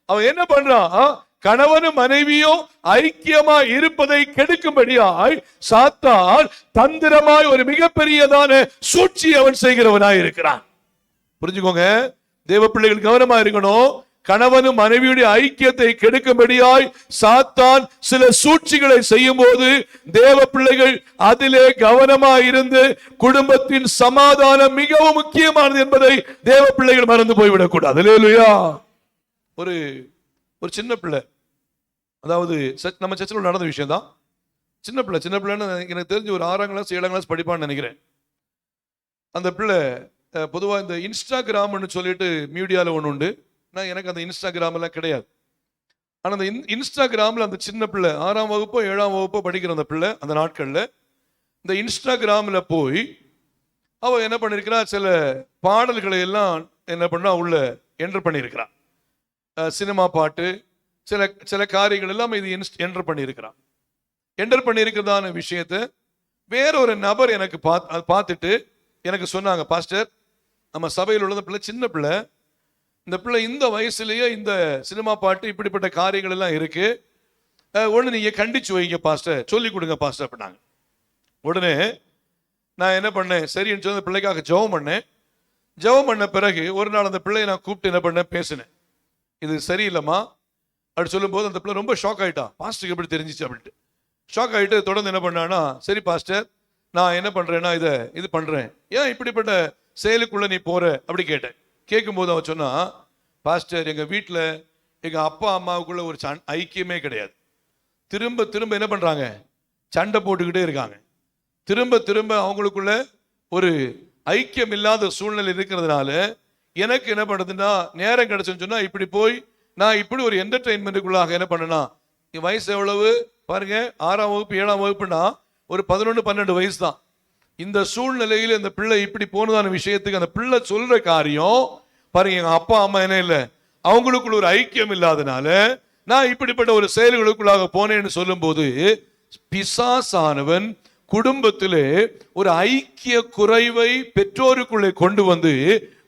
அவன் என்ன பண்றான்? கணவனும் மனைவியும் ஐக்கியமா இருப்பதை கெடுக்கும்படியாய் சாத்தான் தந்திரமாய் ஒரு மிகப்பெரியதான சூழ்ச்சி அவன் செய்கிறவனாய் இருக்கிறான். புரிஞ்சுக்கோங்க, தேவ பிள்ளைகள் கவனமா இருக்கணும். கணவனும் மனைவியுடைய ஐக்கியத்தை கெடுக்கும்படியாய் சாத்தான் சில சூழ்ச்சிகளை செய்யும் போது தேவ பிள்ளைகள் அதிலே கவனமா இருந்து குடும்பத்தின் சமாதானம் மிகவும் முக்கியமானது என்பதை தேவ பிள்ளைகள் மறந்து போய்விடக் கூடாது. அல்லேலூயா. ஒரு சின்ன பிள்ளை, அதாவது நம்ம சர்ச்சில் நடந்த விஷயம் தான். சின்ன பிள்ளைன்னு எனக்கு தெரிஞ்சு ஒரு 6ஆம் கிளாஸ் 7ஆம் கிளாஸ் படிப்பான்னு நினைக்கிறேன். அந்த பிள்ளை பொதுவாக இந்த இன்ஸ்டாகிராம்னு சொல்லிட்டு மீடியாவில் ஒன்று உண்டு. நான் எனக்கு அந்த இன்ஸ்டாகிராம் எல்லாம் கிடையாது. ஆனால் அந்த இன்ஸ்டாகிராமில் அந்த சின்ன பிள்ளை 6ஆம் வகுப்போ 7ஆம் வகுப்போ படிக்கிற அந்த பிள்ளை அந்த நாட்களில் இந்த இன்ஸ்டாகிராமில் போய் அவள் என்ன பண்ணியிருக்கிறா, சில பாடல்களை எல்லாம் என்ன பண்ணா உள்ள என்டர் பண்ணியிருக்கிறான். சினிமா பாட்டு, சில சில காரியங்கள் எல்லாம் இது என்டர் பண்ணியிருக்கிறான். என்டர் பண்ணியிருக்கிறதான விஷயத்தை வேறொரு நபர் எனக்கு பார்த்துட்டு எனக்கு சொன்னாங்க, பாஸ்டர், நம்ம சபையில் உள்ள பிள்ளை சின்ன பிள்ளை, இந்த பிள்ளை இந்த வயசுலயே இந்த சினிமா பாட்டு இப்படிப்பட்ட காரியங்கள் எல்லாம் இருக்கு, ஒன்று நீங்க கண்டிச்சு வைங்க பாஸ்டர், சொல்லி கொடுங்க பாஸ்டர் அப்படின்னாங்க. உடனே நான் என்ன பண்ணேன், சரின்னு சொல்லி பிள்ளைக்காக ஜெபம் பண்ணேன். ஜெபம் பண்ண பிறகு ஒரு நாள் அந்த பிள்ளையை நான் கூப்பிட்டு என்ன பண்ணேன், பேசினேன். இது சரியில்லைம்மா அப்படி சொல்லும்போது அந்த பிள்ளை ரொம்ப ஷாக் ஆகிட்டா, பாஸ்டருக்கு எப்படி தெரிஞ்சிச்சு அப்படின்ட்டு ஷாக் ஆகிட்டு தொடர்ந்து என்ன பண்ணான்னா, சரி பாஸ்டர், நான் என்ன பண்ணுறேன்னா இது பண்ணுறேன், ஏன் இப்படிப்பட்ட செயலுக்குள்ளே நீ போகிற அப்படி கேட்டேன். கேட்கும்போது அவன் சொன்னா, பாஸ்டர், எங்கள் வீட்டில் எங்கள் அப்பா அம்மாவுக்குள்ள ஒரு ஐக்கியமே கிடையாது, திரும்ப திரும்ப என்ன பண்ணுறாங்க, சண்டை போட்டுக்கிட்டே இருக்காங்க, திரும்ப திரும்ப அவங்களுக்குள்ள ஒரு ஐக்கியம் இல்லாத சூழ்நிலை இருக்கிறதுனால எனக்கு என்ன பண்ணுறதுன்னா, நேரம் கிடைச்சுன்னு சொன்னால் இப்படி போய் நான் இப்படி ஒரு என்டர்டெயின்மெண்ட்டுக்குள்ளாக என்ன பண்ணேன்னா, என் வயசு எவ்வளவு பாருங்க, 6ஆம் வகுப்பு 7ஆம் வகுப்புனா ஒரு 11-12 வயசு தான். இந்த சூழ்நிலையில் இந்த பிள்ளை இப்படி போனதான விஷயத்துக்கு அந்த பிள்ளை சொல்ற காரியம் பாருங்க, எங்க அப்பா அம்மா என்ன இல்லை, அவங்களுக்குள்ள ஒரு ஐக்கியம் இல்லாதனால நான் இப்படிப்பட்ட ஒரு செயல்களுக்குள்ளாக போனேன்னு சொல்லும் போது, பிசாசானவன் குடும்பத்திலே ஒரு ஐக்கிய குறைவை பெற்றோருக்குள்ளே கொண்டு வந்து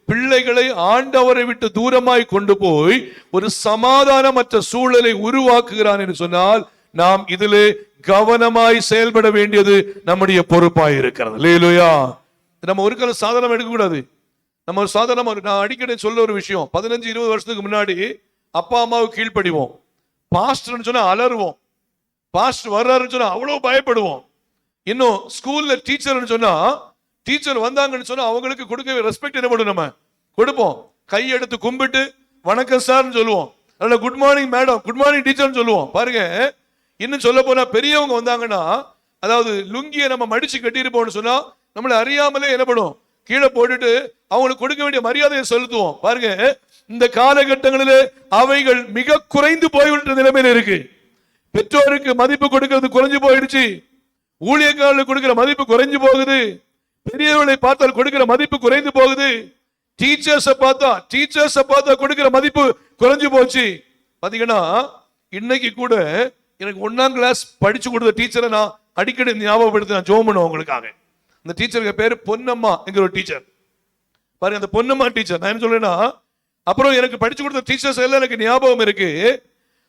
பிள்ளைகளை ஆண்டவரை விட்டு தூரமாய் கொண்டு போய் ஒரு சமாதானமற்ற சூழலை உருவாக்குகிறான் என்று சொன்னால், நாம் இதிலே கவனமாய் செயல்பட வேண்டியது நம்முடைய பொறுப்பாய் இருக்கிறது. அல்லேலூயா. நம்ம ஒரு கால சாதாரணம் எடுக்கக்கூடாது. நம்ம ஒரு சாதாரணமா, நான் அடிக்கடி சொல்ல ஒரு விஷயம், 15-20 வருஷத்துக்கு முன்னாடி அப்பா அம்மாவுக்கு கீழ்ப்படிவோம், பாஸ்டர்னு சொன்னா அலறுவோம், பாஸ்டர் வர்றாருன்னு சொன்னா அவ்வளவு பயப்படுவோம். இன்னும் ஸ்கூல்ல டீச்சர்னு சொன்னா, டீச்சர் வந்தாங்கன்னு சொன்னா அவங்களுக்கு கொடுக்க ரெஸ்பெக்ட் என்ன பண்ணும், நம்ம கொடுப்போம், கையெடுத்து கும்பிட்டு வணக்கம் சார்னு சொல்லுவோம், அதனால good morning madam, good morning டீச்சர்னு சொல்லுவோம். பாருங்க, இன்னும் சொல்ல போனா பெரியவங்க வந்தாங்கன்னா, அதாவது லுங்கியை நம்ம மடிச்சு கட்டியிருப்போம்னு சொன்னா நம்மளை அறியாமலே என்ன பண்ணும், கீழே போட்டுட்டு அவங்களுக்கு கொடுக்க வேண்டிய மரியாதையை செலுத்துவோம். பாருங்க, இந்த காலகட்டங்களிலே அவைகள் மிக குறைந்து போய்விட்ட நிலைமையில இருக்கு. பெற்றோருக்கு மதிப்பு கொடுக்கிறது குறைஞ்சு போயிடுச்சு, ஊழியக்காரர்களுக்கு கொடுக்கிற மதிப்பு குறைஞ்சு போகுது, பெரியவர்களை பார்த்தால் கொடுக்கிற மதிப்பு குறைந்து போகுது, டீச்சர்ஸை பார்த்தா கொடுக்கிற மதிப்பு குறைஞ்சு போச்சு. பாத்தீங்கன்னா, இன்னைக்கு கூட எனக்கு 1ஆம் கிளாஸ் படிச்சு கொடுத்த டீச்சரை நான் அடிக்கடி ஞாபகப்படுத்தி நான் ஜெபம் பண்ணுவேன் உங்களுக்காக. அந்த டீச்சருக்கு பேரு பொன்னம்மா என்கிற ஒரு டீச்சர். பாருங்க, அந்த பொன்னம்மா டீச்சர் நான் என்ன சொல்றேன்னா, அப்புறம் எனக்கு படிச்சு கொடுத்த டீச்சர்ஸ் எல்லாம் எனக்கு ஞாபகம் இருக்கு.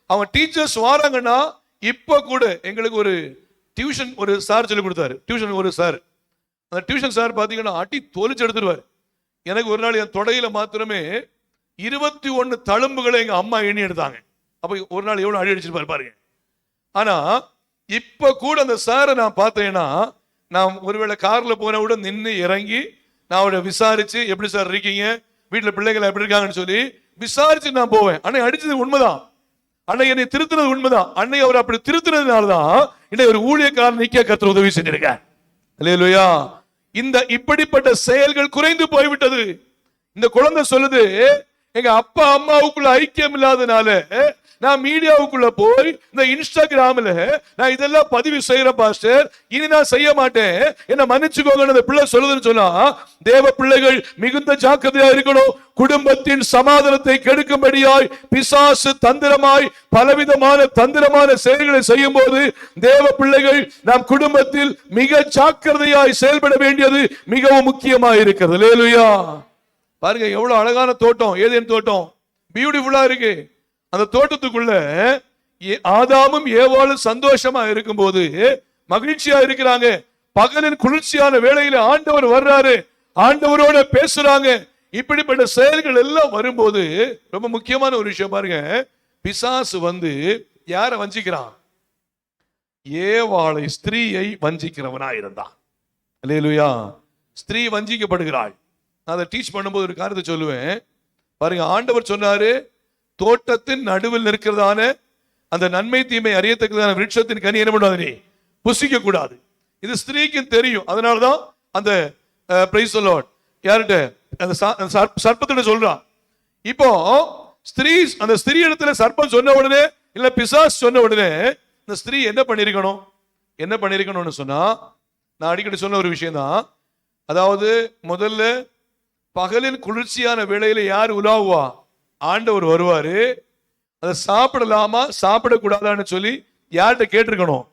அவன் டீச்சர்ஸ் வராங்கன்னா இப்ப கூட எங்களுக்கு ஒரு டியூஷன் ஒரு சார் சொல்லி கொடுத்தாரு, டியூஷன் ஒரு சார். அந்த டியூஷன் சார் பாத்தீங்கன்னா அடி தோலிச்சு எடுத்துருவார். எனக்கு ஒரு நாள் என் தொடையில மாத்திரமே 21 தழும்புகளை எங்க அம்மா எண்ணி எடுத்தாங்க. அப்ப ஒரு நாள் எவ்வளவு அடி அடிச்சிருப்பாரு பாருங்க. ஆனா இப்ப கூட அந்த சாரை நான் பார்த்தேன்னா, நான் ஒருவேளை கார்ல போன கூட நின்று இறங்கி நான் அவரை விசாரிச்சு, எப்படி சார் இருக்கீங்க, வீட்டுல பிள்ளைகள் எப்படி இருக்காங்கன்னு சொல்லி விசாரிச்சு நான் போவேன். அன்னை அடிச்சது உண்மைதான், அன்னை என்னை திருத்தினது உண்மைதான். அன்னை அவர் அப்படி திருத்தினதுனாலதான் இன்னைக்கு ஒரு ஊழியக்காரன் நிக்க கர்த்தர் உதவி செஞ்சிருக்கார். அல்லேலூயா. இந்த இப்படிப்பட்ட செயல்கள் குறைந்து போய்விட்டது. இந்த குழந்தை சொல்லுது, எங்க அப்பா அம்மாவுக்குள்ள ஐக்கியம் இல்லாதனால நான் மீடியாவுக்குள்ள போய் இந்த இன்ஸ்டாகிராம்ல நான் இதெல்லாம் பதிவு செய்யறேன் பாஸ்டர், இனி நான் செய்ய மாட்டேன், என்ன மன்னிச்சுக்கோங்க பிள்ளை சொல்லுதுன்னு சொன்னா, தேவ பிள்ளைகள் மிகுந்த ஜாக்கிரதையா இருக்கணும். குடும்பத்தின் சமாதானத்தை கெடுக்கும்படியாய் பிசாசு தந்திரமாய் பலவிதமான தந்திரமான செயல்களை செய்யும் போது தேவ பிள்ளைகள் நாம் குடும்பத்தில் மிக ஜாக்கிரதையாய் செயல்பட வேண்டியது மிகவும் முக்கியமாக இருக்கிறது. அல்லேலூயா. பாருங்க, எவ்வளவு அழகான தோட்டம், ஏதேன் தோட்டம் பியூட்டிஃபுல்லா இருக்கு. அந்த தோட்டத்துக்குள்ள ஆதாமும் ஏவாளும் சந்தோஷமா இருக்கும்போது மகிழ்ச்சியா இருக்கிறாங்க. பகலின் குளிர்ச்சியான வேளையில ஆண்டவர் வர்றாரு, ஆண்டவரோட பேசுறாங்க. இப்படிப்பட்ட செயல்கள் எல்லாம் வரும்போது ரொம்ப முக்கியமான ஒரு விஷயம் பாருங்க, பிசாசு வந்து யார வஞ்சிக்கிறான், ஏவாளை ஸ்திரீயை வஞ்சிக்கிறவனா இருந்தான். அல்லேலூயா. ஸ்திரீ வஞ்சிக்கப்படுகிறாள். நான் அதை டீச் பண்ணும்போது ஒரு காரியத்தை சொல்லுவேன் பாருங்க. ஆண்டவர் சொன்னாரு, தோட்டத்தின் நடுவில் நிற்கிறதான அந்த நன்மை தீமை அறியத்தக்கதான விருட்சத்தின் கனி என்ன பண்ணாது, நீ புசிக்க கூடாது. இது ஸ்திரீக்கு தெரியும். அதனாலதான் அந்த பிரைஸ் தி லார்ட் யார்கிட்ட, அந்த சர்ப்பத்திட்ட சொல்றான். இப்போ ஸ்திரீ, அந்த ஸ்திரீ இடத்துல சர்ப்பம் சொன்ன உடனே இல்ல பிசாஸ் சொன்ன உடனே இந்த ஸ்திரீ என்ன பண்ணிருக்கணும்னு சொன்னா, நான் அடிக்கடி சொன்ன ஒரு விஷயம் தான். அதாவது முதல்ல பகலின் குளிர்ச்சியான வேளையில யார் உலாவுவா, ஆண்டவர் வருவாரு. அதை சாப்பிடலாமா சாப்பிடக்கூடாதான்னு சொல்லி யார்கிட்ட கேட்டிருக்கணும்?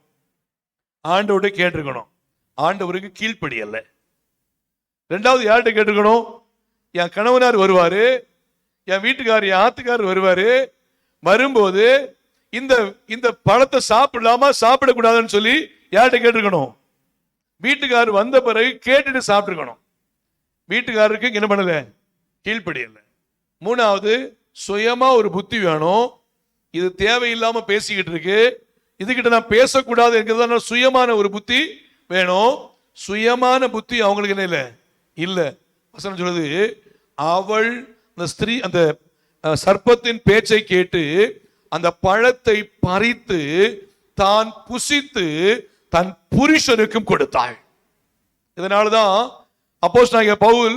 ஆண்டவர்கிட்ட கேட்டிருக்கணும். ஆண்டவருக்கு கீழ்ப்படியல்ல. ரெண்டாவது யார்கிட்ட கேட்டிருக்கணும்? என் கணவனார் வருவாரு, என் வீட்டுக்காரர் என் ஆத்துக்காரர் வருவாரு, வரும்போது இந்த இந்த பழத்தை சாப்பிடலாமா சாப்பிடக்கூடாதுன்னு சொல்லி யார்கிட்ட கேட்டிருக்கணும்? வீட்டுக்காரர் வந்த பிறகு கேட்டுட்டு சாப்பிட்டுருக்கணும். வீட்டுக்காரருக்கு என்ன பண்ணல? கீழ்ப்படியல்ல. மூணாவது, சுயமா ஒரு புத்தி வேணும். இது தேவையில்லாம பேசிக்கிட்டு இருக்கு, இதுகிட்ட நான் பேசக்கூடாது என்கிறதா சுயமான ஒரு புத்தி வேணும். சுயமான புத்தி அவங்களுக்கு என்ன இல்லை? இல்ல. வசனம் சொல்லுது, அவள் அந்த ஸ்திரீ அந்த சர்ப்பத்தின் பேச்சை கேட்டு அந்த பழத்தை பறித்து தான் புசித்து தன் புருஷனுக்கும் கொடுத்தாள். இதனாலதான் அப்போஸ்தலனாகிய பவுல்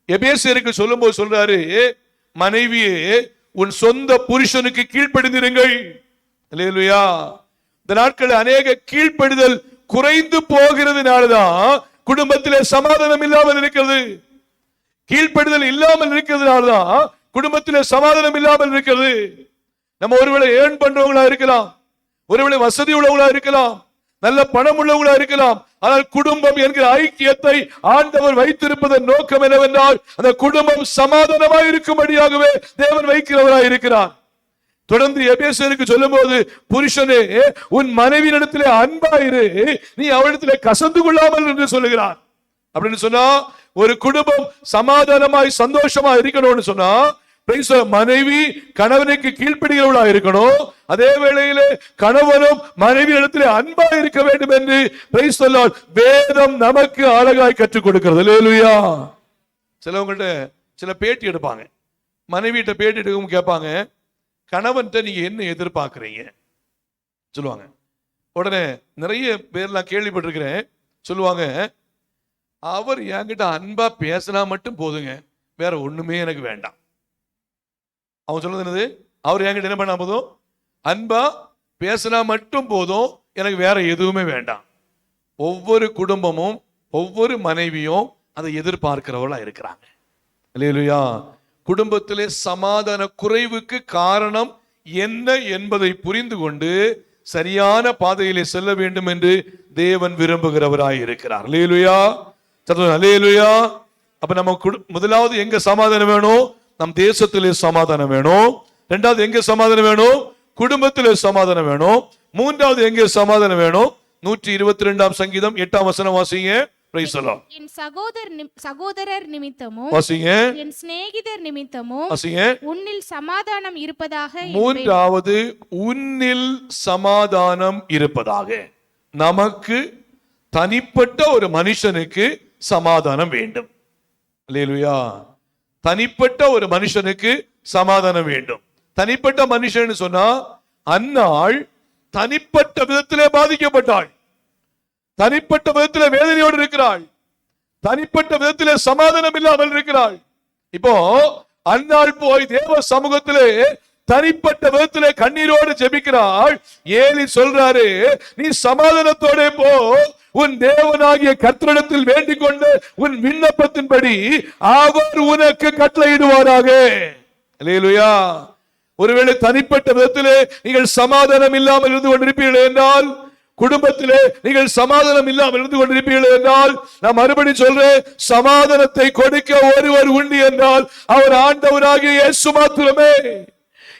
எபேசியருக்கு சொல்லும் போது சொல்றாரு, மனைவியே உன் சொந்த புருஷனுக்கு கீழ்ப்படிந்திருங்கள். அல்லேலூயா. இந்த நாட்களில் அநேக கீழ்ப்படிதல் குறைந்து போகிறதுனாலதான் குடும்பத்திலே சமாதானம் இல்லாமல் இருக்கிறது. கீழ்ப்படிதல் இல்லாமல் இருக்கிறதுனாலதான் குடும்பத்திலே சமாதானம் இல்லாமல் இருக்கிறது. நம்ம ஒருவேளை ஏர்ன் பண்றவங்களா இருக்கலாம், ஒருவேளை வசதி உள்ளவங்களா இருக்கலாம், நல்ல பணம் உள்ளவங்களா இருக்கலாம். ஆனால் குடும்பம் என்கிற ஐக்கியத்தை ஆண்டவர் வைத்திருப்பதன் நோக்கம் என்னவென்றால் அந்த குடும்பம் சமாதானமாய் இருக்கும்படியாகவே தேவன் வைக்கிறவராய் இருக்கிறார். தொடர்ந்து எபேசியருக்கு சொல்லும் போது, புருஷனே உன் மனைவியிடத்திலே அன்பாயிரு, நீ அவளிடத்திலே கசந்து கொள்ளாமல் என்று சொல்லுகிறார். அப்படின்னு சொன்னா ஒரு குடும்பம் சமாதானமாய் சந்தோஷமா இருக்கணும்னு சொன்னா மனைவி கணவனுக்கு கீழ்ப்படிகிறவளா இருக்கணும். அதே வேளையிலே கணவனும் மனைவி இடத்திலே அன்பா இருக்க வேண்டும் என்று வேதம் நமக்கு அழகாய் கற்றுக் கொடுக்கிறது. அல்லேலூயா. சிலவங்கள்ட்ட சில பேட்டி எடுப்பாங்க, மனைவிட்ட பேட்டி எடுக்கும் கேட்பாங்க, கணவன்கிட்ட நீங்க என்ன எதிர்பார்க்கிறீங்க சொல்லுவாங்க. உடனே நிறைய பேர்லாம் கேள்விப்பட்டிருக்கிறேன், சொல்லுவாங்க, அவர் என்கிட்ட அன்பா பேசினா மட்டும் போதுங்க, வேற ஒண்ணுமே எனக்கு வேண்டாம். அவன் சொல்றது என்னது? அவர் என்கிட்ட என்ன பண்ணா போதும், அன்பா பேசினா மட்டும் போதும், எனக்கு வேற எதுவுமே வேண்டாம். ஒவ்வொரு குடும்பமும் ஒவ்வொரு மனைவியும் அதை எதிர்பார்க்கிறவர்களா இருக்கிறாங்க. அல்லேலூயா. குடும்பத்திலே சமாதான குறைவுக்கு காரணம் என்ன என்பதை புரிந்து கொண்டு சரியான பாதையிலே செல்ல வேண்டும் என்று தேவன் விரும்புகிறவராய் இருக்கிறார். அல்லேலூயா. அல்லேலூயா. அப்ப நம்ம முதலாவது எங்க சமாதானம் வேணும்? நம் தேசத்திலே சமாதானம் வேணும். இரண்டாவது எங்க சமாதானம் வேணும்? குடும்பத்திலே சமாதானம் வேணும். மூன்றாவது எங்கே சமாதானம் வேணும்? 122 சங்கீதம் 8 வசனம் வாசிங்க. என் சகோதரர் நிமித்தமும் வாசிங்க. என் சிநேகிதர் நிமித்தமும் வாசிங்க. உன்னில் சமாதானம் இருப்பதாக. மூன்றாவது, உன்னில் சமாதானம் இருப்பதாக. நமக்கு தனிப்பட்ட ஒரு மனுஷனுக்கு சமாதானம் வேண்டும். அல்லேலூயா. தனிப்பட்ட ஒரு மனுஷனுக்கு சமாதானம் வேண்டும். தனிப்பட்ட மனுஷன் சொன்னா அன்னாள் தனிப்பட்ட விதத்திலே பாதிக்கப்பட்டாள், தனிப்பட்ட விதத்திலே வேதனையோடு இருக்கிறாள், தனிப்பட்ட விதத்திலே சமாதானம் இல்லாமல் இருக்கிறாள். இப்போ அன்னாள் போய் தேவ சமூகத்திலே தனிப்பட்ட விதத்திலே கண்ணீரோடு ஜெபிக்கிறாள். ஏலி சொல்றாரு, நீ சமாதானத்தோட போ, உன் தேவனாகிய கர்த்தரிடத்தில் வேண்டிக் கொண்டு உன் விண்ணப்பத்தின்படி அவர் உனக்கு கட்டளையிடுவாராக. அல்லேலூயா. ஒருவேளை தனிப்பட்ட விதத்திலே நீங்கள் சமாதானம் இல்லாமல் இருந்து கொண்டிருப்பீர்கள் என்றால், குடும்பத்திலே நீங்கள் சமாதானம் இல்லாமல் இருந்து கொண்டிருப்பீர்கள் என்றால், நான் மறுபடியும் சொல்றேன், சமாதானத்தை கொடுக்க ஒருவர் உண்டு என்றால் அவர் ஆண்டவராகிய இயேசு மாத்திரமே.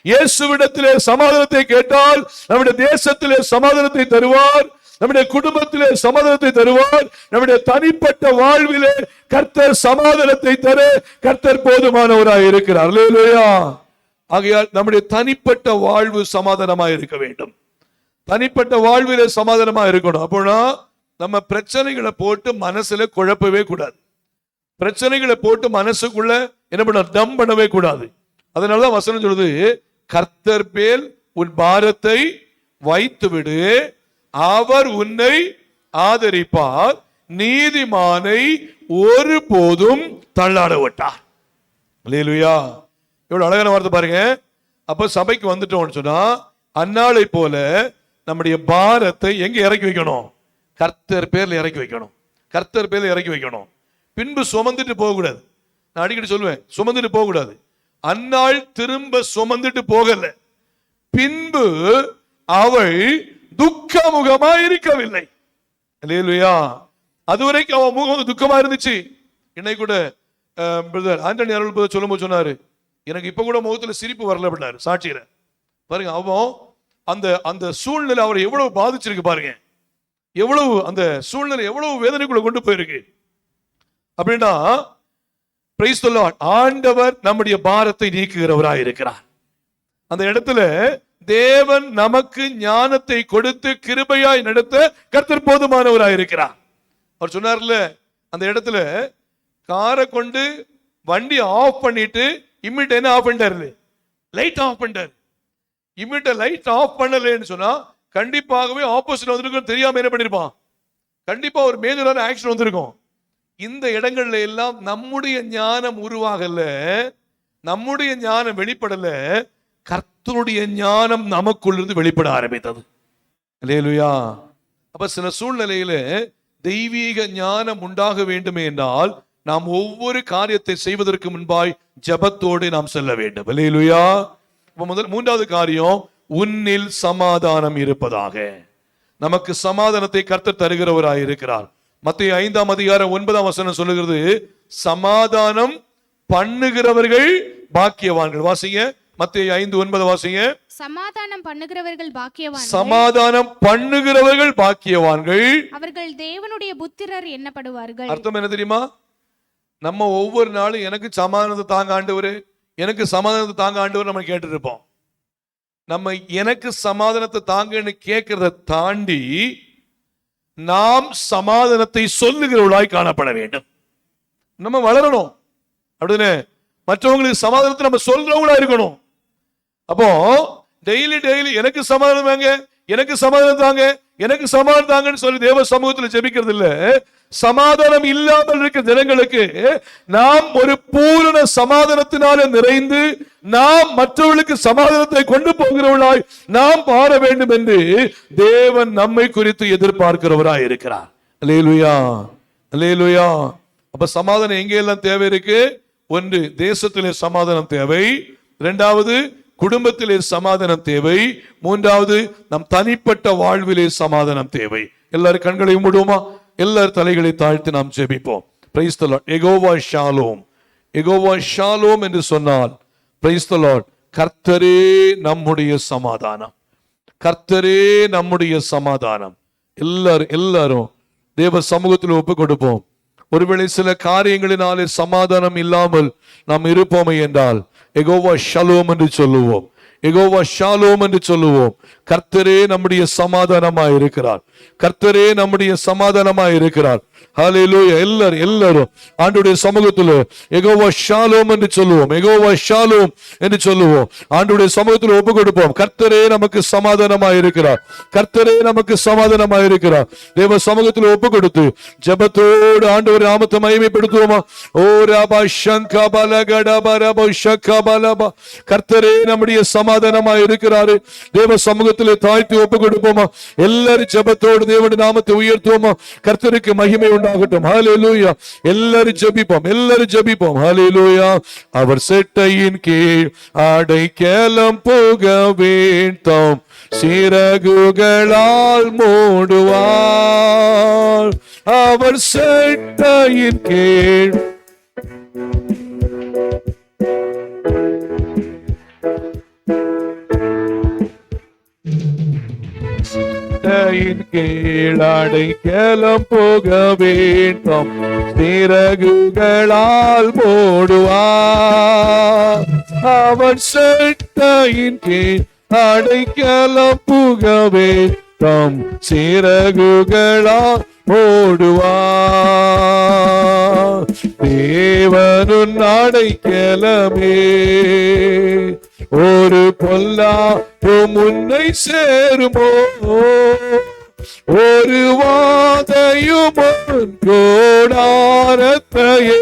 இயேசுவிடத்திலே சமாதானத்தை கேட்டால் நம்முடைய தேசத்திலே சமாதானத்தை தருவார், நம்முடைய குடும்பத்திலே சமாதானத்தை தருவார், நம்முடைய தனிப்பட்ட வாழ்விலே கர்த்தர் சமாதானத்தை தர கர்த்தர் போதுமானவராய் இருக்கிறார். அல்லேலூயா. ஆகையால் நம்முடைய தனிப்பட்ட வாழ்வு சமாதானமாய் இருக்க வேண்டும். தனிப்பட்ட வாழ்விலே சமாதானமா இருக்கணும். அப்போனா நம்ம பிரச்சனைகளை போட்டு மனசுல குழப்பவே கூடாது. பிரச்சனைகளை போட்டு மனசுக்குள்ள என்ன பண்ண டம் பண்ணவே கூடாது. அதனாலதான் வசனம் சொல்லுது, கர்த்தர் மேல் உன் பாரத்தை வைத்து விடு, அவர் உன்னை ஆதரிப்பார், நீதிமானை ஒருபோதும் தள்ளாட விட்டார். அல்லேலூயா. எவ்வளவு அழகான வார்த்தை பாருங்க. அப்ப சபைக்கு வந்துட்டோம்னு சொன்னா அன்னாளை போல நம்முடைய பாரத்தை எங்க இறக்கி வைக்கணும்? கர்த்தர் பேர்ல இறக்கி வைக்கணும். கர்த்தர் பேர்ல இறக்கி வைக்கணும். பின்பு சுமந்துட்டு போக கூடாது. நான் அடிக்கடி சொல்லுவேன், சுமந்துட்டு போக கூடாது. அன்னாள் திரும்ப சுமந்துட்டு போகல, பின்பு அவள் துக்கமுகமாய் இருக்கவில்லை. அல்லேலூயா. அதுவரைக்கும் அவன் முகம் துக்கமா இருந்துச்சு. இன்னைக்கு கூட பிரதர் ஆண்டனி அருள் சொல்லும்போது சொன்னாரு, எனக்கு இப்ப கூட முகத்துல சிரிப்பு வரல அப்படின்னாரு சாட்சியில. பாருங்க, அவன் அந்த அந்த சூழ்நிலை அவரை எவ்வளவு பாதிச்சிருக்கு பாருங்க, எவ்வளவு அந்த சூழ்நிலை எவ்வளவு வேதனைக்குள்ள கொண்டு போயிருக்கு அப்படின்னா, பிரைஸ் தி லார்ட், ஆண்டவர் நம்முடைய பாரத்தை நீக்குகிறவராய் இருக்கிறார். அந்த இடத்துல தேவன் நமக்கு ஞானத்தை கொடுத்து கிருபையாய் நடத்த கர்த்தர் போதுமானவராய் இருக்கிறார். அவர் சொன்னார்ல, அந்த இடத்துல காரை கொண்டு வண்டி ஆஃப் பண்ணிட்டு இம்மிட்ட என்ன ஆஃப் பண்ணிட்டாரு, லைட் ஆஃப் பண்ணிட்டாரு. இம்மிட்ட லைட் ஆஃப் பண்ணலன்னு சொன்னா கண்டிப்பாகவே ஆப்போசிட் வந்திருக்கும், தெரியாம என்ன பண்ணிருப்பான், கண்டிப்பா ஒரு மேஜரான ஆக்ஷன் வந்திருக்கும். இந்த இடங்கள்ல எல்லாம் நம்முடைய ஞானம் உருவாகல, நம்முடைய ஞானம் வெளிப்படல, கர்த்தருடைய ஞானம் நமக்குள் இருந்து வெளிப்பட ஆரம்பித்தது. அல்லேலூயா. அப்ப சில சூழ்நிலையில தெய்வீக ஞானம் உண்டாக வேண்டுமே என்றால் நாம் ஒவ்வொரு காரியத்தை செய்வதற்கு முன்பாய் ஜெபத்தோடு நாம் செல்ல வேண்டும். அல்லேலூயா. மூன்றாவது காரியம், உன்னில் சமாதானம் இருப்பதாக. நமக்கு சமாதானத்தை கர்த்தர் தருகிறவராய் இருக்கிறார். மத்தேயு 5:9 சொல்லுகிறது, சமாதானம் பண்ணுகிறவர்கள் பாக்கியவான்கள். வாசிங்க, மத்தேயு 5:9 வாசிங்க. சமாதானம் பண்ணுகிறவர்கள் பாக்கியவான்கள், சமாதானம் பண்ணுகிறவர்கள் பாக்கியவான்கள், அவர்கள் தேவனுடைய புத்திரர் எண்ணப்படுவார்கள். அர்த்தம் என்ன தெரியுமா? நம்ம ஒவ்வொரு நாளும் எனக்கு சமாதானத்தை தாங்க ஆண்டவரே, எனக்கு சமாதானத்தை தாங்க ஆண்டவர் நம்ம கேட்டு இருப்போம். நம்ம எனக்கு சமாதானத்தை தாங்கன்னு கேட்கிறத தாண்டி நாம் சமாதானத்தை சொல்லுகிறவர்களாய் காணப்பட வேண்டும். நம்ம வளரணும் அப்படின்னு மற்றவங்களுக்கு சமாதானத்தை நம்ம சொல்றவங்களா இருக்கணும். அப்போ டெய்லி எனக்கு சமாதானம் வாங்க, எனக்கு சமாதானம் தாங்க, எனக்கு சமாதானம் தாங்கன்னு சொல்லி தேவ சமூகத்தில் ஜெபிக்கிறது இல்ல. சமாதானம் இல்லாமல் இருக்கிற ஜனங்களுக்கு நாம் ஒரு பூரண சமாதானத்தினால நிறைந்து நாம் மற்றவர்களுக்கு சமாதானத்தை கொண்டு போகிறவர்களாய் நாம் மாற வேண்டும் என்று தேவன் நம்மை குறித்து எதிர்பார்க்கிறவராய் இருக்கிறார். அல்லேலூயா, அல்லேலூயா. அப்ப சமாதானம் எங்கெல்லாம் தேவை இருக்கு? ஒன்று, தேசத்திலே சமாதானம் தேவை. இரண்டாவது, குடும்பத்திலே சமாதானம் தேவை. மூன்றாவது, நம் தனிப்பட்ட வாழ்விலே சமாதானம் தேவை. எல்லாரும் கண்களை மூடுவோமா? எல்லாரும் தலைகளை தாழ்த்தி நாம் ஜெபிப்போம். Price the Lord. Jehovah Shalom, Jehovah Shalom என்று சொன்னால் பிரைஸ் தி லார்ட், கர்த்தரே நம்முடைய சமாதானம், கர்த்தரே நம்முடைய சமாதானம். எல்லாரும் தேவ சமூகத்தில் ஒப்பு கொடுப்போம். ஒருவேளை சில காரியங்களினாலே சமாதானம் இல்லாமல் நாம் இருப்போமே என்றால் யெகோவா ஷாலோம் என்று சொல்லுவோம், யெகோவா ஷாலோம் என்று சொல்லுவோம். கர்த்தரே நம்முடைய சமாதானமாய் இருக்கிறார், கர்த்தரே நம்முடைய சமாதானமாய் இருக்கிறார். ஹல்லேலூயா. எல்லாரும் ஆண்டவருடைய சமூகத்தில் யெகோவா ஷாலோம் என்று சொல்லுவோம், யெகோவா ஷாலோம் என்று சொல்லுவோம். ஆண்டவருடைய சமூகத்தில் ஒப்பு கொடுப்போம். கர்த்தரே நமக்கு சமாதானமாய் இருக்கிறார், கர்த்தரே நமக்கு சமாதானமாய் இருக்கிறார். தேவ சமூகத்தில் ஒப்பு கொடுத்து ஜெபத்தோடு ஆண்டவர் நாமத்தை மகிமைப்படுத்துவோமா? ஓ ரபா ஷங்கா பலகடா பரபா ஷக்கா பலபா. கர்த்தரே நம்முடைய சமாதானமாய் இருக்கிறாரு. தேவ சமூகத்தில் தாழ்த்தி ஒப்பு கொடுப்போமா? எல்லாரும் ஜெபத்தோடு தேவனுடைய நாமத்தை உயர்த்துவோமா? கர்த்தருக்கு மகிமை உண்டாகட்டும். ஹல்லேலூயா. எல்லாரும் ஜெபிப்போம், எல்லாரும் ஜெபிப்போம். ஹல்லேலூயா. அவர் செட்டையின் கீழ் அடைக்கலம் போக வேண்டும், சிறகுகளால் மூடுவார். அவர் செட்டையின் கீழ் அடைக்கலம் போக வேண்டும், சிறகுகளால் மூடுவார். அவன் சட்டையின் கீழ் அடைக்கலம் போக வேண்டும், சிறகுகளால் மூடுவார். தேவனுன் அடைக்கலமே, ஒரு பொல்லாப்பு முன்னை சேருமோ, ஒரு வாதையும் கோடாரத்தையே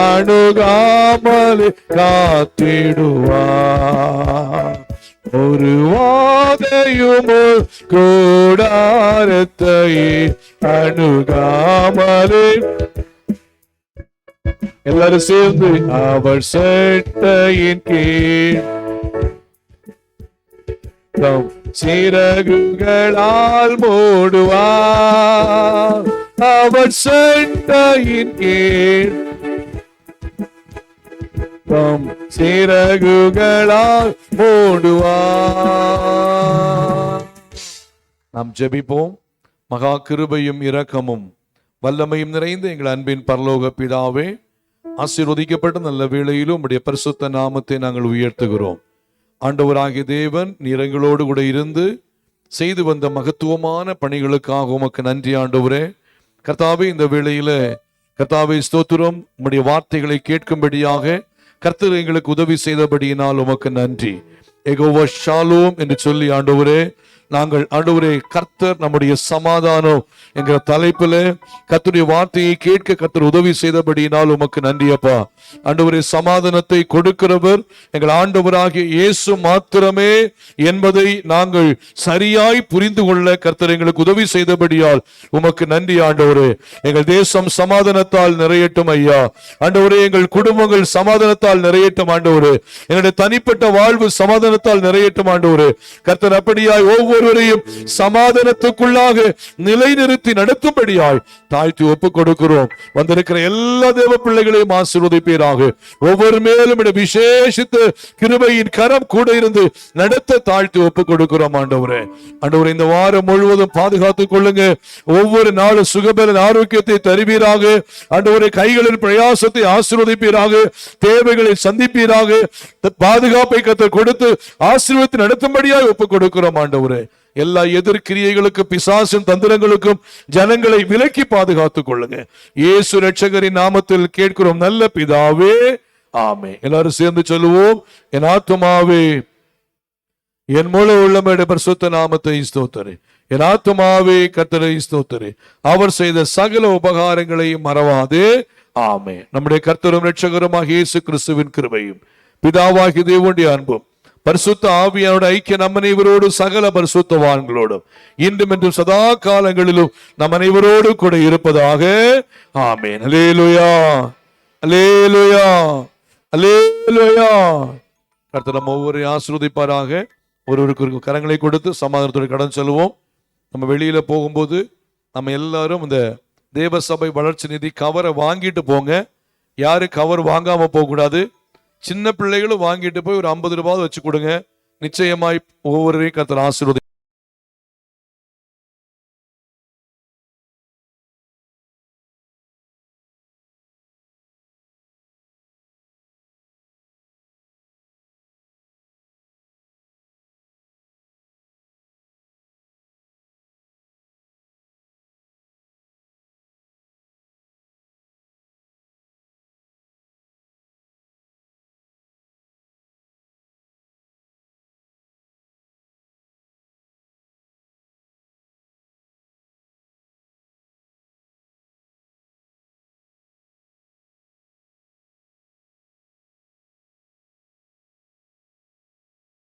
அணுகாமல் காத்திடுவார். ஒரு வாதையும் கோடாரத்தையே அணுகாமலே. எல்லாரும் சேர்ந்து அவர் சட்டையின் கீழ் தம் சிறகுகளால் மூடுவார். அவர் சட்டையின் கீழ் தம் சிறகுகளால் மூடுவார். நாம் ஜெபிப்போம். மகா கிருபையும் இரக்கமும் வல்லமையும் நிறைந்த எங்கள் அன்பின் பரலோக பிதாவே, ஆசீர்வதிக்கப்பட்ட நல்ல வேளையிலும் உம்முடைய பரிசுத்த நாமத்தை நாங்கள் உயர்த்துகிறோம். ஆண்டவராகிய தேவன், நீர் எங்களோடு கூட இருந்து செய்து வந்த மகத்துவமான பணிகளுக்காக உமக்கு நன்றி ஆண்டவரே. கர்த்தாவே, இந்த வேளையில கர்த்தாவே ஸ்தோத்திரம். உம்முடைய வார்த்தைகளை கேட்கும்படியாக கர்த்தர் எங்களுக்கு உதவி செய்தபடியினால் உமக்கு நன்றி. யெகோவா ஷாலோம் என்று சொல்லி ஆண்டவரே, நாங்கள் ஆண்டவரே கர்த்தர் நம்முடைய சமாதானம் என்கிற தலைப்பில் கர்த்தருடைய வார்த்தையை கேட்க கர்த்தர் உதவி செய்தபடியினால் உமக்கு நன்றி அப்பா. ஆண்டவரே, சமாதானத்தை கொடுக்கிறவர் எங்கள் ஆண்டவராகிய இயேசு மாத்திரமே என்பதை நாங்கள் சரியாய் புரிந்து கொள்ள கர்த்தர் எங்களுக்கு உதவி செய்தபடியால் உமக்கு நன்றி ஆண்டவரே. எங்கள் தேசம் சமாதானத்தால் நிறையட்டும் ஐயா. ஆண்டவரே, எங்கள் குடும்பங்கள் சமாதானத்தால் நிறையட்டும் ஆண்டவரே. எங்களுடைய தனிப்பட்ட வாழ்வு சமாதானத்தால் நிறையட்டும் ஆண்டவரே. கர்த்தர் அப்படியாய் ஒவ்வொருவரையும் சமாதானத்துக்குள்ளாக நிலைநிறுத்தி நடத்தும்படியாய் தாழ்த்தி ஒப்புக் கொடுக்கிறோம். வந்திருக்கிற எல்லா தேவ பிள்ளைகளையும் ஆசீர்வதிப்பீராக. ஒவ்வொரு மேலும் விசேஷித்த கிருபையின் கரம் கூட இருந்து நடத்த தாழ்த்தி ஒப்புக் கொடுக்கிறோம் ஆண்டவரே. ஆண்டவரே, இந்த வாரம் முழுவதும் பாதுகாத்துக் கொள்ளுங்க. ஒவ்வொரு நாளும் சுகபலன் ஆரோக்கியத்தை தருவீராக. ஆண்டவரே, கைகளின் பிரயாசத்தை ஆசீர்வதிப்பீராக. தேவைகளை சந்திப்பீராக. பாதுகாப்பை கர்த்தர் கொடுத்து ஆசீர்வதித்து நடத்தும்படியாய் ஒப்புக் கொடுக்கிறோம் ஆண்டவரே. எல்லா எதிர்கிரியைகளுக்கும் பிசாசின் தந்திரங்களுக்கும் ஜனங்களை விலக்கி பாதுகாத்துக் கொள்ளுங்க. இயேசு இரட்சகரின் நாமத்தில் கேட்கிறோம் நல்ல பிதாவே, ஆமென். எல்லாரும் சேர்ந்து சொல்லுவோம். என் ஆத்துமாவே என் முழு உள்ளமையுடைய பரிசுத்த நாமத்தை ஸ்தோத்திரி. என் ஆத்துமாவே கர்த்தரை ஸ்தோத்திரி. அவர் செய்த சகல உபகாரங்களையும் மறவாதே. ஆமென். நம்முடைய கர்த்தரும் இரட்சகருமாக இயேசு கிறிஸ்துவின் கிருபையும் பிதாவாகிய தேவனுடைய அன்பும் பரிசுத்த ஆவியானோட ஐக்கிய நம் அனைவரோடு சகல பரிசுத்தவான்களோடும் இன்றும் என்றும் சதா காலங்களிலும் நம் அனைவரோடு கூட இருப்பதாக. ஆமென். அல்லேலூயா, அல்லேலூயா, அல்லேலூயா. கர்த்தர் நம்ம ஒவ்வொரு ஆசீர்வதிப்பாராக. ஒருவருக்கு கரங்களை கொடுத்து சமாதானத்தோடு கடன் சொல்லுவோம். நம்ம வெளியில போகும்போது நம்ம எல்லாரும் இந்த தேவ சபை வளர்ச்சி நிதி கவரை வாங்கிட்டு போங்க. யாரு கவர் வாங்காம போக கூடாது. சின்ன பிள்ளைகளும் வாங்கிட்டு போய் ஒரு 50 ரூபாய் வச்சு கொடுங்க. நிச்சயமாய் ஒவ்வொருவரையும் கர்த்தர் ஆசீர்வதி